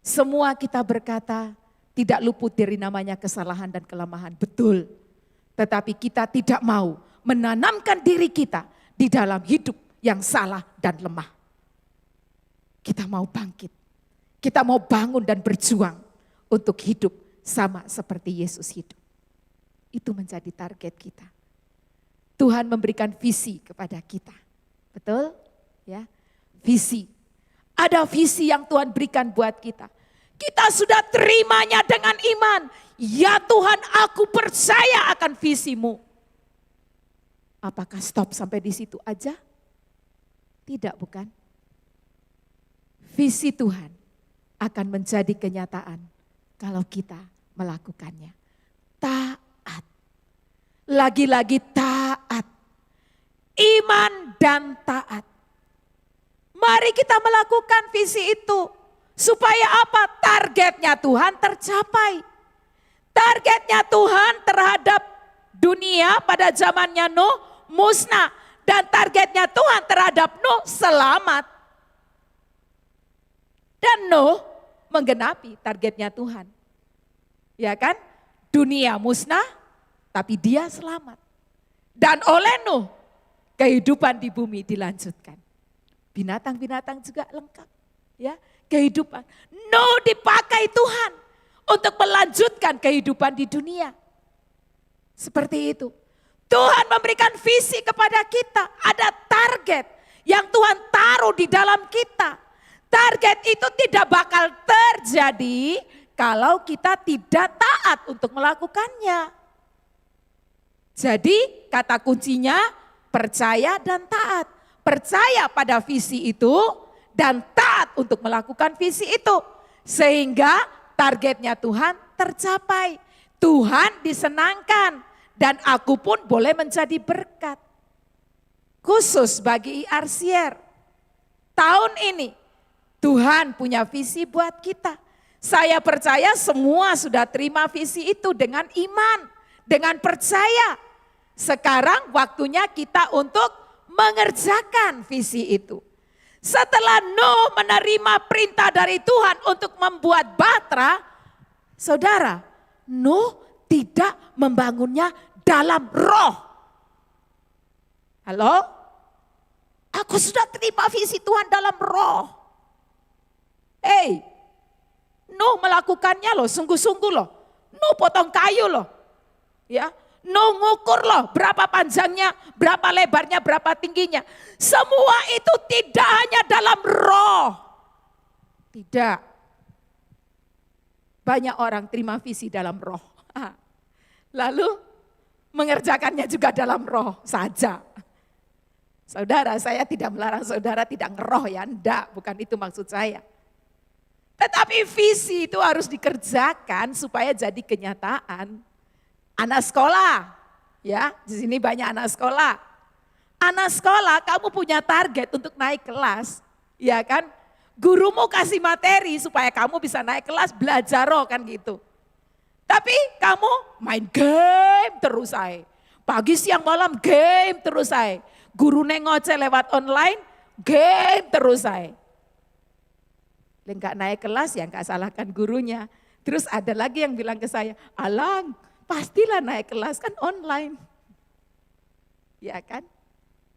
Semua kita berkata tidak luput dari namanya kesalahan dan kelemahan. Betul. Tetapi kita tidak mau menanamkan diri kita di dalam hidup yang salah dan lemah. Kita mau bangkit. Kita mau bangun dan berjuang untuk hidup sama seperti Yesus hidup. Itu menjadi target kita. Tuhan memberikan visi kepada kita. Betul? Ya, visi. Ada visi yang Tuhan berikan buat kita. Kita sudah terimanya dengan iman. Ya Tuhan, aku percaya akan visimu. Apakah stop sampai di situ aja? Tidak, bukan? Visi Tuhan akan menjadi kenyataan kalau kita melakukannya. Taat. Lagi-lagi taat. Iman dan taat. Mari kita melakukan visi itu. Supaya apa? Targetnya Tuhan tercapai. Targetnya Tuhan terhadap dunia pada zamannya Nuh musnah. Dan targetnya Tuhan terhadap Nuh selamat. Dan Nuh menggenapi targetnya Tuhan. Ya kan? Dunia musnah tapi dia selamat. Dan oleh Nuh kehidupan di bumi dilanjutkan. Binatang-binatang juga lengkap. Ya, kehidupan. Nuh dipakai Tuhan untuk melanjutkan kehidupan di dunia. Seperti itu. Tuhan memberikan visi kepada kita. Ada target yang Tuhan taruh di dalam kita. Target itu tidak bakal terjadi kalau kita tidak taat untuk melakukannya. Jadi kata kuncinya percaya dan taat. Percaya pada visi itu dan taat untuk melakukan visi itu. Sehingga targetnya Tuhan tercapai. Tuhan disenangkan dan aku pun boleh menjadi berkat. Khusus bagi IRCR. Tahun ini Tuhan punya visi buat kita. Saya percaya semua sudah terima visi itu dengan iman, dengan percaya. Sekarang waktunya kita untuk mengerjakan visi itu. Setelah Nuh menerima perintah dari Tuhan untuk membuat bahtera, saudara, Nuh tidak membangunnya dalam roh. Halo? Aku sudah terima visi Tuhan dalam roh. Nuh melakukannya loh, sungguh-sungguh loh. Nuh potong kayu loh. Ya, Nuh ngukur loh berapa panjangnya, berapa lebarnya, berapa tingginya. Semua itu tidak hanya dalam roh. Tidak. Banyak orang terima visi dalam roh. Lalu mengerjakannya juga dalam roh saja. Saudara, saya tidak melarang saudara tidak ngeroh ya, enggak, bukan itu maksud saya. Tetapi visi itu harus dikerjakan supaya jadi kenyataan. Anak sekolah, ya di sini banyak anak sekolah. Anak sekolah kamu punya target untuk naik kelas, ya kan? Gurumu kasih materi supaya kamu bisa naik kelas, belajar kan gitu. Tapi kamu main game terus aja. Pagi siang malam game terus aja. Guru ngoceh lewat online, game terus aja. Enggak naik kelas ya enggak salahkan gurunya. Terus ada lagi yang bilang ke saya, Alang, pastilah naik kelas kan online. Ya kan?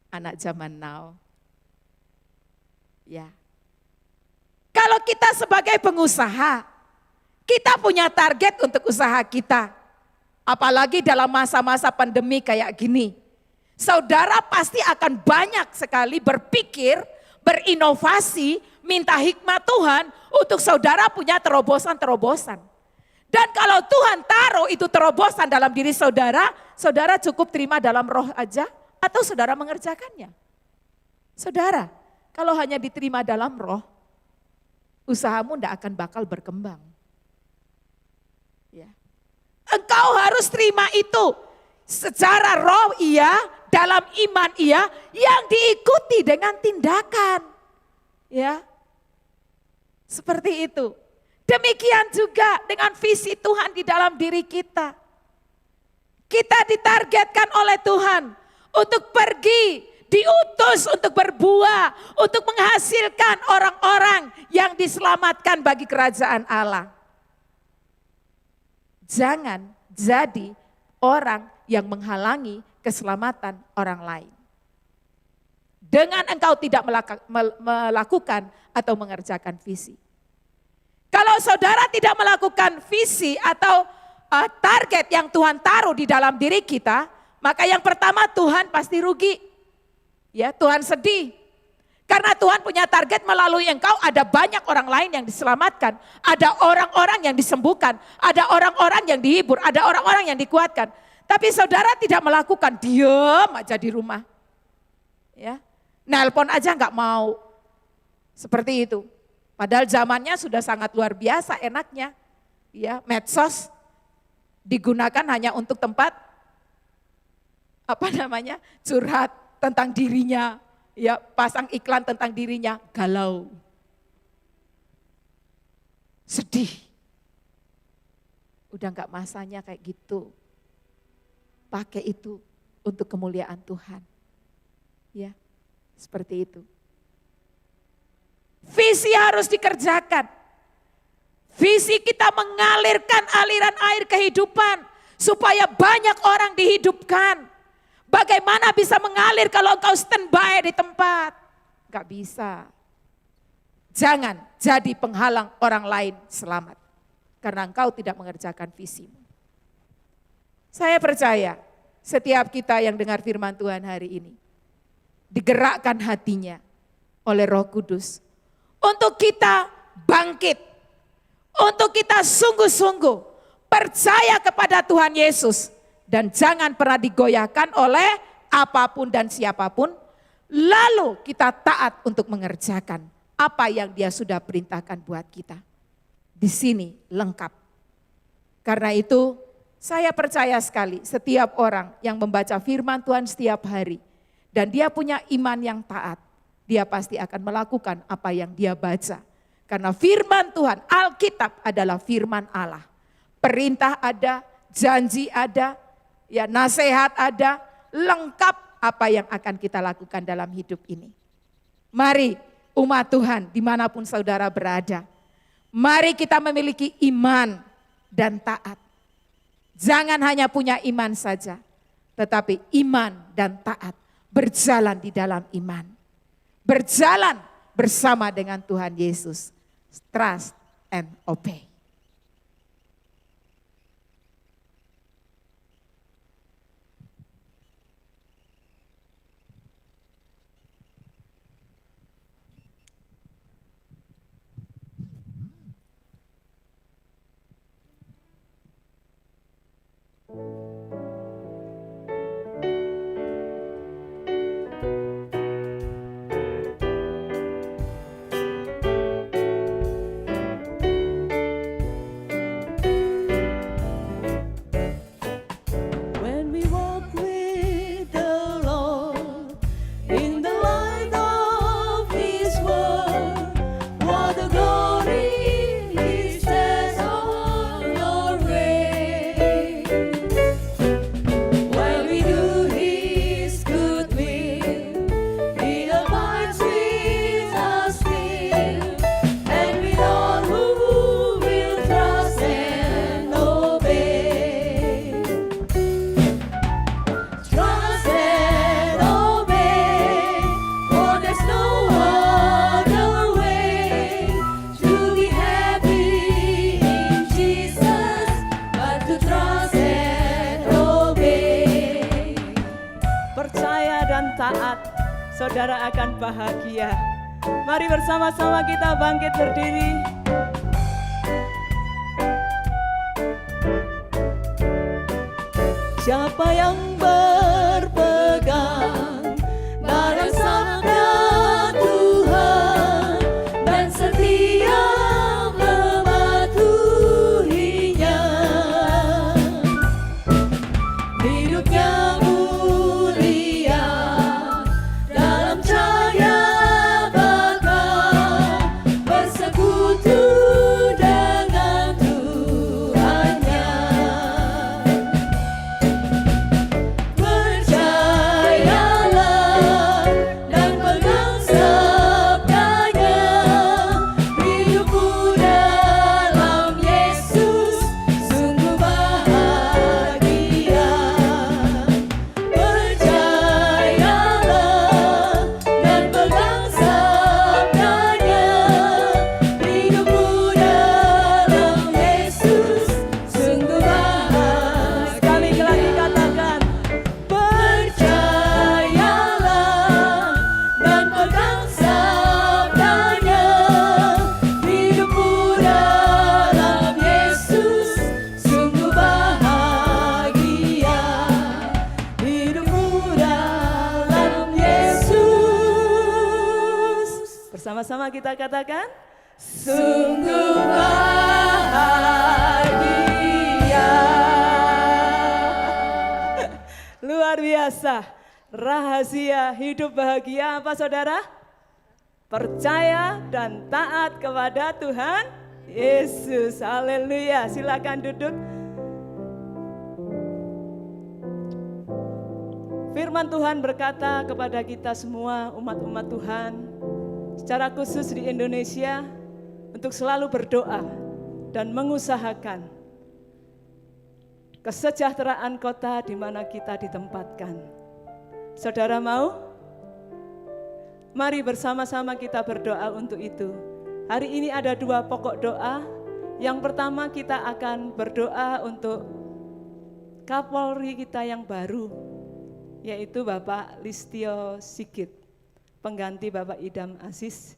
Anak zaman now. Ya. Kalau kita sebagai pengusaha, kita punya target untuk usaha kita. Apalagi dalam masa-masa pandemi kayak gini. Saudara pasti akan banyak sekali berpikir, berinovasi, minta hikmat Tuhan untuk saudara punya terobosan-terobosan. Dan kalau Tuhan taruh itu terobosan dalam diri saudara, saudara cukup terima dalam roh aja atau saudara mengerjakannya? Saudara, kalau hanya diterima dalam roh, usahamu tidak akan bakal berkembang. Ya. Engkau harus terima itu. secara roh iya, dalam iman iya, yang diikuti dengan tindakan. Ya. Seperti itu. Demikian juga dengan visi Tuhan di dalam diri kita. Kita ditargetkan oleh Tuhan untuk pergi, diutus untuk berbuah, untuk menghasilkan orang-orang yang diselamatkan bagi kerajaan Allah. Jangan jadi orang yang menghalangi keselamatan orang lain. Dengan engkau tidak melakukan atau mengerjakan visi. Kalau saudara tidak melakukan visi atau target yang Tuhan taruh di dalam diri kita, maka yang pertama Tuhan pasti rugi. Ya, Tuhan sedih. Karena Tuhan punya target melalui engkau, ada banyak orang lain yang diselamatkan, ada orang-orang yang disembuhkan, ada orang-orang yang dihibur, ada orang-orang yang dikuatkan. Tapi saudara tidak melakukan, diam aja di rumah. Ya, nelpon aja nggak mau. Seperti itu. Padahal zamannya sudah sangat luar biasa enaknya. Ya, medsos digunakan hanya untuk tempat curhat tentang dirinya, ya, pasang iklan tentang dirinya, galau, sedih. Udah nggak masanya kayak gitu. Pakai itu untuk kemuliaan Tuhan. Ya, seperti itu. Visi harus dikerjakan. Visi kita mengalirkan aliran air kehidupan supaya banyak orang dihidupkan. Bagaimana bisa mengalir kalau engkau standby di tempat? Gak bisa. Jangan jadi penghalang orang lain selamat. Karena engkau tidak mengerjakan visimu. Saya percaya setiap kita yang dengar firman Tuhan hari ini, digerakkan hatinya oleh Roh Kudus untuk kita bangkit. Untuk kita sungguh-sungguh percaya kepada Tuhan Yesus. Dan jangan pernah digoyahkan oleh apapun dan siapapun. Lalu kita taat untuk mengerjakan apa yang Dia sudah perintahkan buat kita. Di sini lengkap. Karena itu saya percaya sekali setiap orang yang membaca firman Tuhan setiap hari. Dan dia punya iman yang taat. Dia pasti akan melakukan apa yang dia baca. Karena firman Tuhan, Alkitab adalah firman Allah. Perintah ada, janji ada, ya nasihat ada, lengkap apa yang akan kita lakukan dalam hidup ini. Mari umat Tuhan dimanapun saudara berada, mari kita memiliki iman dan taat. Jangan hanya punya iman saja, tetapi iman dan taat berjalan di dalam iman. Berjalan bersama dengan Tuhan Yesus. Trust and obey. taat, saudara akan bahagia. Mari bersama-sama kita bangkit berdiri. Siapa yang berpegang pada sabda Tuhan dan setia mematuhinya, hidupnya bersama kita katakan, sungguh bahagia. Luar biasa, rahasia hidup bahagia apa saudara? Percaya dan taat kepada Tuhan Yesus. Haleluya, silakan duduk. Firman Tuhan berkata kepada kita semua umat-umat Tuhan, secara khusus di Indonesia, untuk selalu berdoa dan mengusahakan kesejahteraan kota di mana kita ditempatkan. Saudara mau? Mari bersama-sama kita berdoa untuk itu. Hari ini ada 2 pokok doa. Yang pertama kita akan berdoa untuk Kapolri kita yang baru, yaitu Bapak Listio Sigit, pengganti Bapak Idam Aziz.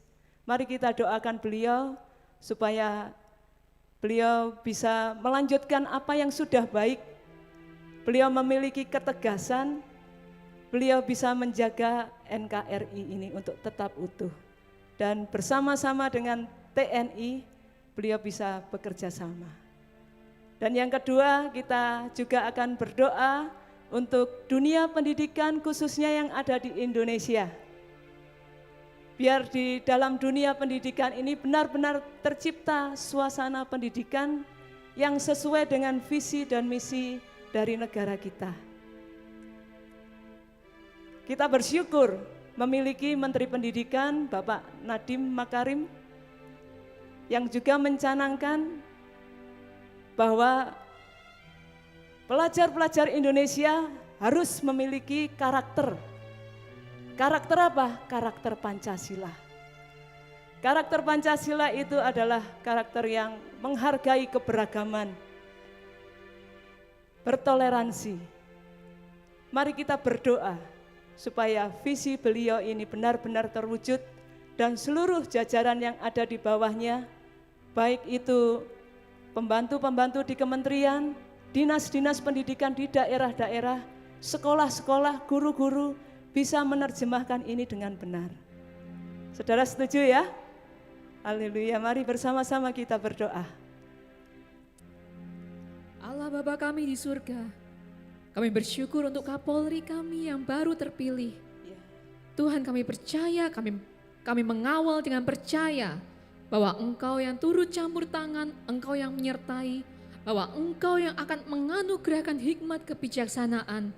Mari kita doakan beliau supaya beliau bisa melanjutkan apa yang sudah baik. Beliau memiliki ketegasan, beliau bisa menjaga NKRI ini untuk tetap utuh. Dan bersama-sama dengan TNI, beliau bisa bekerja sama. Dan yang kedua, kita juga akan berdoa untuk dunia pendidikan khususnya yang ada di Indonesia. Biar di dalam dunia pendidikan ini benar-benar tercipta suasana pendidikan yang sesuai dengan visi dan misi dari negara kita. Kita bersyukur memiliki Menteri Pendidikan Bapak Nadiem Makarim yang juga mencanangkan bahwa pelajar-pelajar Indonesia harus memiliki karakter. Karakter apa? Karakter Pancasila. Karakter Pancasila itu adalah karakter yang menghargai keberagaman, bertoleransi. Mari kita berdoa supaya visi beliau ini benar-benar terwujud dan seluruh jajaran yang ada di bawahnya, baik itu pembantu-pembantu di kementerian, dinas-dinas pendidikan di daerah-daerah, sekolah-sekolah, guru-guru bisa menerjemahkan ini dengan benar. Saudara setuju ya? Haleluya, mari bersama-sama kita berdoa. Allah Bapa kami di surga, kami bersyukur untuk Kapolri kami yang baru terpilih. Tuhan, kami percaya, kami mengawal dengan percaya bahwa Engkau yang turut campur tangan, Engkau yang menyertai, bahwa Engkau yang akan menganugerahkan hikmat kebijaksanaan,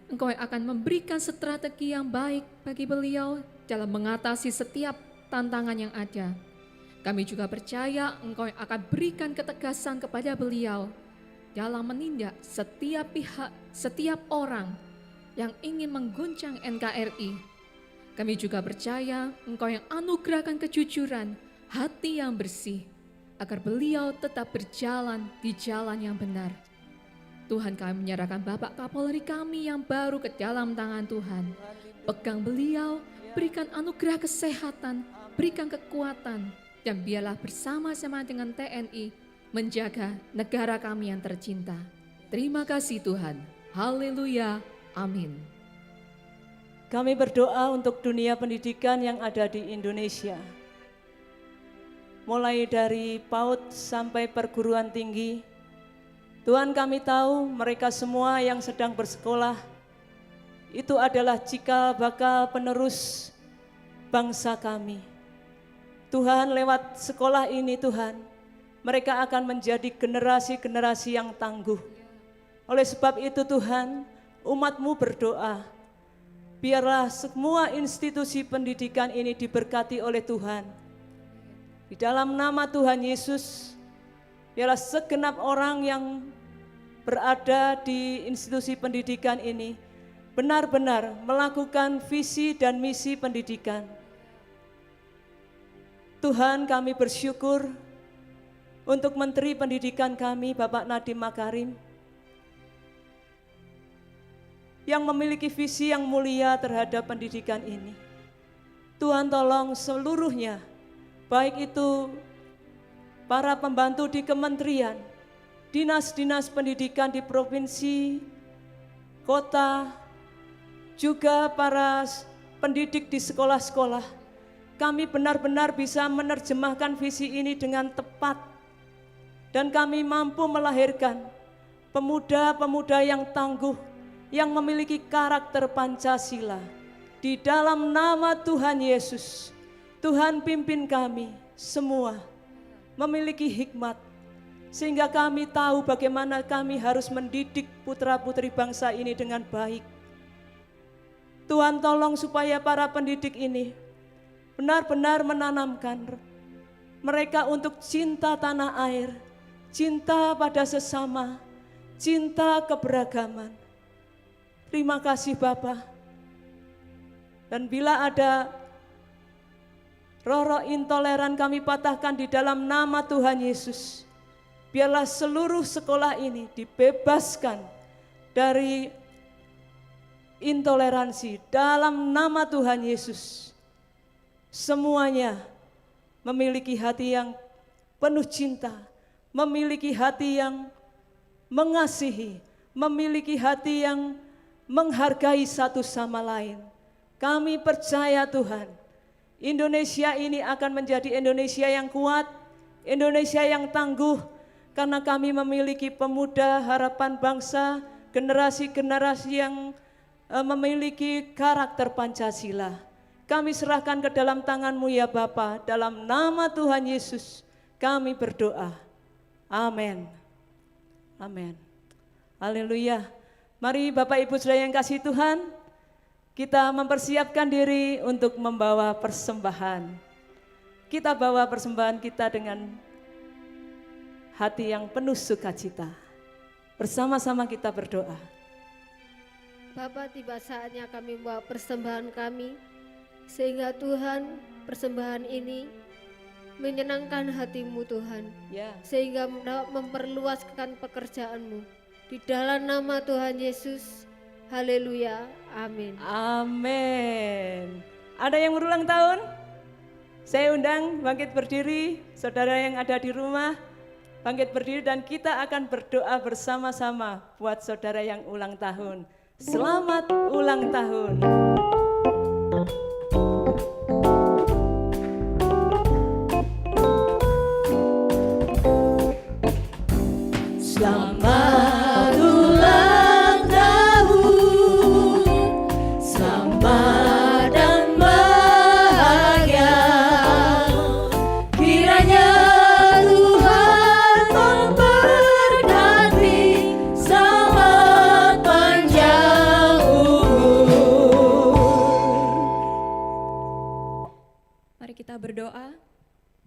Engkau yang akan memberikan strategi yang baik bagi beliau dalam mengatasi setiap tantangan yang ada. Kami juga percaya Engkau yang akan berikan ketegasan kepada beliau dalam menindak setiap pihak, setiap orang yang ingin mengguncang NKRI. Kami juga percaya Engkau yang anugerahkan kejujuran, hati yang bersih, agar beliau tetap berjalan di jalan yang benar. Tuhan, kami menyerahkan Bapak Kapolri kami yang baru ke dalam tangan Tuhan. Pegang beliau, berikan anugerah kesehatan, berikan kekuatan, dan biarlah bersama-sama dengan TNI menjaga negara kami yang tercinta. Terima kasih Tuhan. Haleluya. Amin. Kami berdoa untuk dunia pendidikan yang ada di Indonesia. Mulai dari PAUD sampai perguruan tinggi, Tuhan, kami tahu mereka semua yang sedang bersekolah itu adalah cikal bakal penerus bangsa kami. Tuhan, lewat sekolah ini Tuhan, mereka akan menjadi generasi-generasi yang tangguh. Oleh sebab itu Tuhan, umat-Mu berdoa, biarlah semua institusi pendidikan ini diberkati oleh Tuhan. Di dalam nama Tuhan Yesus, biarlah segenap orang yang berada di institusi pendidikan ini benar-benar melakukan visi dan misi pendidikan. Tuhan, kami bersyukur untuk Menteri Pendidikan kami, Bapak Nadiem Makarim, yang memiliki visi yang mulia terhadap pendidikan ini. Tuhan, tolong seluruhnya, baik itu para pembantu di kementerian, dinas-dinas pendidikan di provinsi, kota, juga para pendidik di sekolah-sekolah. kami benar-benar bisa menerjemahkan visi ini dengan tepat. Dan kami mampu melahirkan pemuda-pemuda yang tangguh, yang memiliki karakter Pancasila. Di dalam nama Tuhan Yesus, Tuhan pimpin kami semua memiliki hikmat, sehingga kami tahu bagaimana kami harus mendidik putra-putri bangsa ini dengan baik. Tuhan tolong supaya para pendidik ini benar-benar menanamkan mereka untuk cinta tanah air, cinta pada sesama, cinta keberagaman. Terima kasih Bapa. Dan bila ada roh-roh intoleran kami patahkan di dalam nama Tuhan Yesus. Biarlah seluruh sekolah ini dibebaskan dari intoleransi dalam nama Tuhan Yesus. Semuanya memiliki hati yang penuh cinta, memiliki hati yang mengasihi, memiliki hati yang menghargai satu sama lain. Kami percaya Tuhan, Indonesia ini akan menjadi Indonesia yang kuat, Indonesia yang tangguh, karena kami memiliki pemuda harapan bangsa, generasi-generasi yang memiliki karakter Pancasila. Kami serahkan ke dalam tangan-Mu ya Bapa, dalam nama Tuhan Yesus kami berdoa. Amin. Amin. Haleluya. Mari Bapak Ibu Saudara yang kasih Tuhan, kita mempersiapkan diri untuk membawa persembahan. Kita bawa persembahan kita dengan hati yang penuh sukacita. Bersama-sama kita berdoa. Bapa, tiba saatnya kami membawa persembahan kami, sehingga Tuhan persembahan ini menyenangkan hati-Mu Tuhan, sehingga dapat memperluaskan pekerjaan-Mu. Di dalam nama Tuhan Yesus, haleluya, amin. Amin. Ada yang berulang tahun? Saya undang bangkit berdiri, saudara yang ada di rumah, bangkit berdiri dan kita akan berdoa bersama-sama buat saudara yang ulang tahun. Selamat ulang tahun. Selamat ulang tahun, selamat dan bahagia. Kiranya Tuhan memberkati, selamat panjang umur. Mari kita berdoa.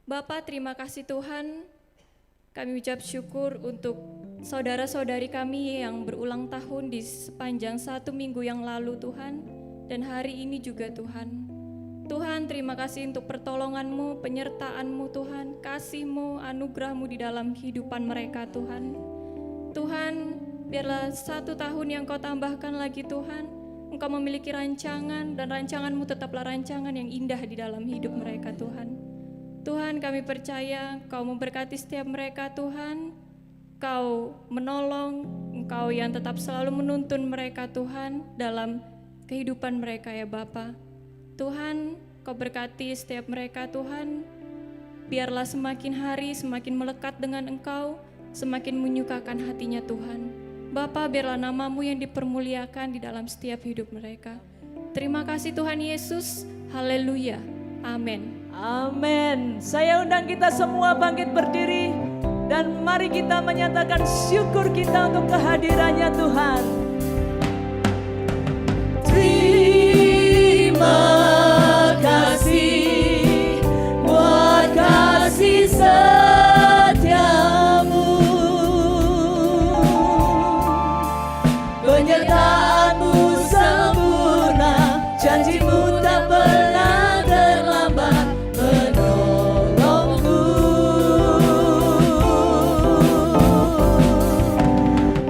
Bapa, terima kasih Tuhan. Kami ucap syukur untuk saudara-saudari kami yang berulang tahun di sepanjang 1 minggu yang lalu Tuhan, dan hari ini juga Tuhan. Tuhan, terima kasih untuk pertolongan-Mu, penyertaan-Mu Tuhan, kasih-Mu, anugerah-Mu di dalam kehidupan mereka Tuhan. Tuhan, biarlah 1 tahun yang Kau tambahkan lagi Tuhan, Engkau memiliki rancangan dan rancangan-Mu tetaplah rancangan yang indah di dalam hidup mereka Tuhan. Tuhan, kami percaya Kau memberkati setiap mereka Tuhan, Kau menolong, Engkau yang tetap selalu menuntun mereka Tuhan dalam kehidupan mereka ya Bapa. Tuhan, Kau berkati setiap mereka Tuhan, biarlah semakin hari semakin melekat dengan Engkau, semakin menyukakan hatinya Tuhan. Bapa, biarlah nama-Mu yang dipermuliakan di dalam setiap hidup mereka. Terima kasih Tuhan Yesus, haleluya, amin. Amin. Saya undang kita semua bangkit berdiri dan mari kita menyatakan syukur kita untuk kehadirannya Tuhan. Terima kasih buat kasih setiamu, penyertaan-Mu sempurna, janji-Mu tak pernah terlambat menolongku.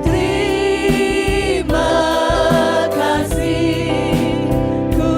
Terima kasih, ku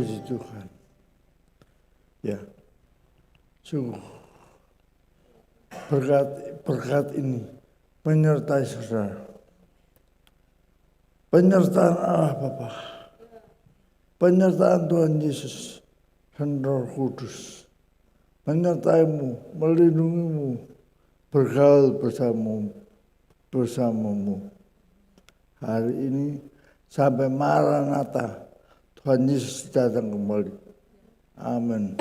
puji Tuhan. Ya, sungguh berkat ini menyertai saudara. Penyertaan Allah Bapa, penyertaan Tuhan Yesus dan Roh Kudus menyertaimu, melindungimu, bergaul bersamamu. Hari ini sampai Maranatha, Tuhan Yesus datang kembali. Amin.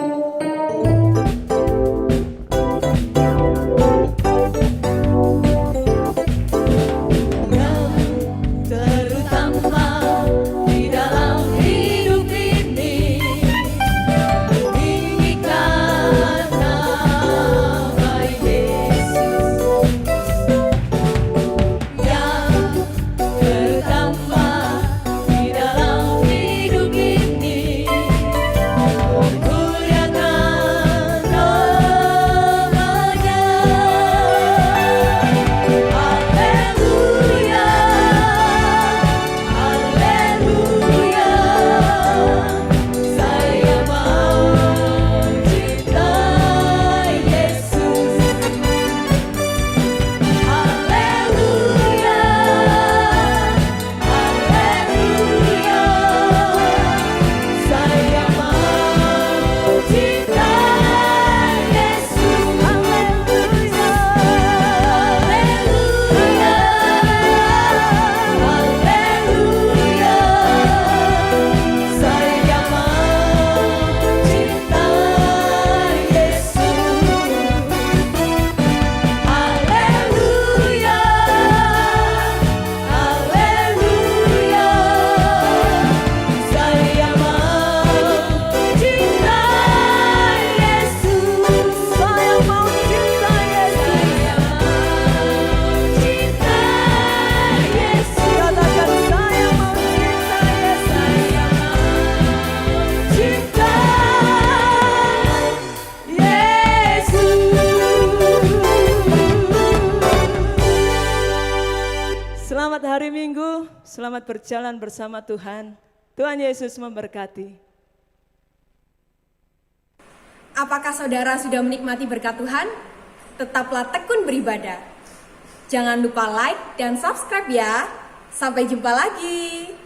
Selamat hari Minggu, selamat berjalan bersama Tuhan. Tuhan Yesus memberkati. Apakah saudara sudah menikmati berkat Tuhan? Tetaplah tekun beribadah. Jangan lupa like dan subscribe ya. Sampai jumpa lagi.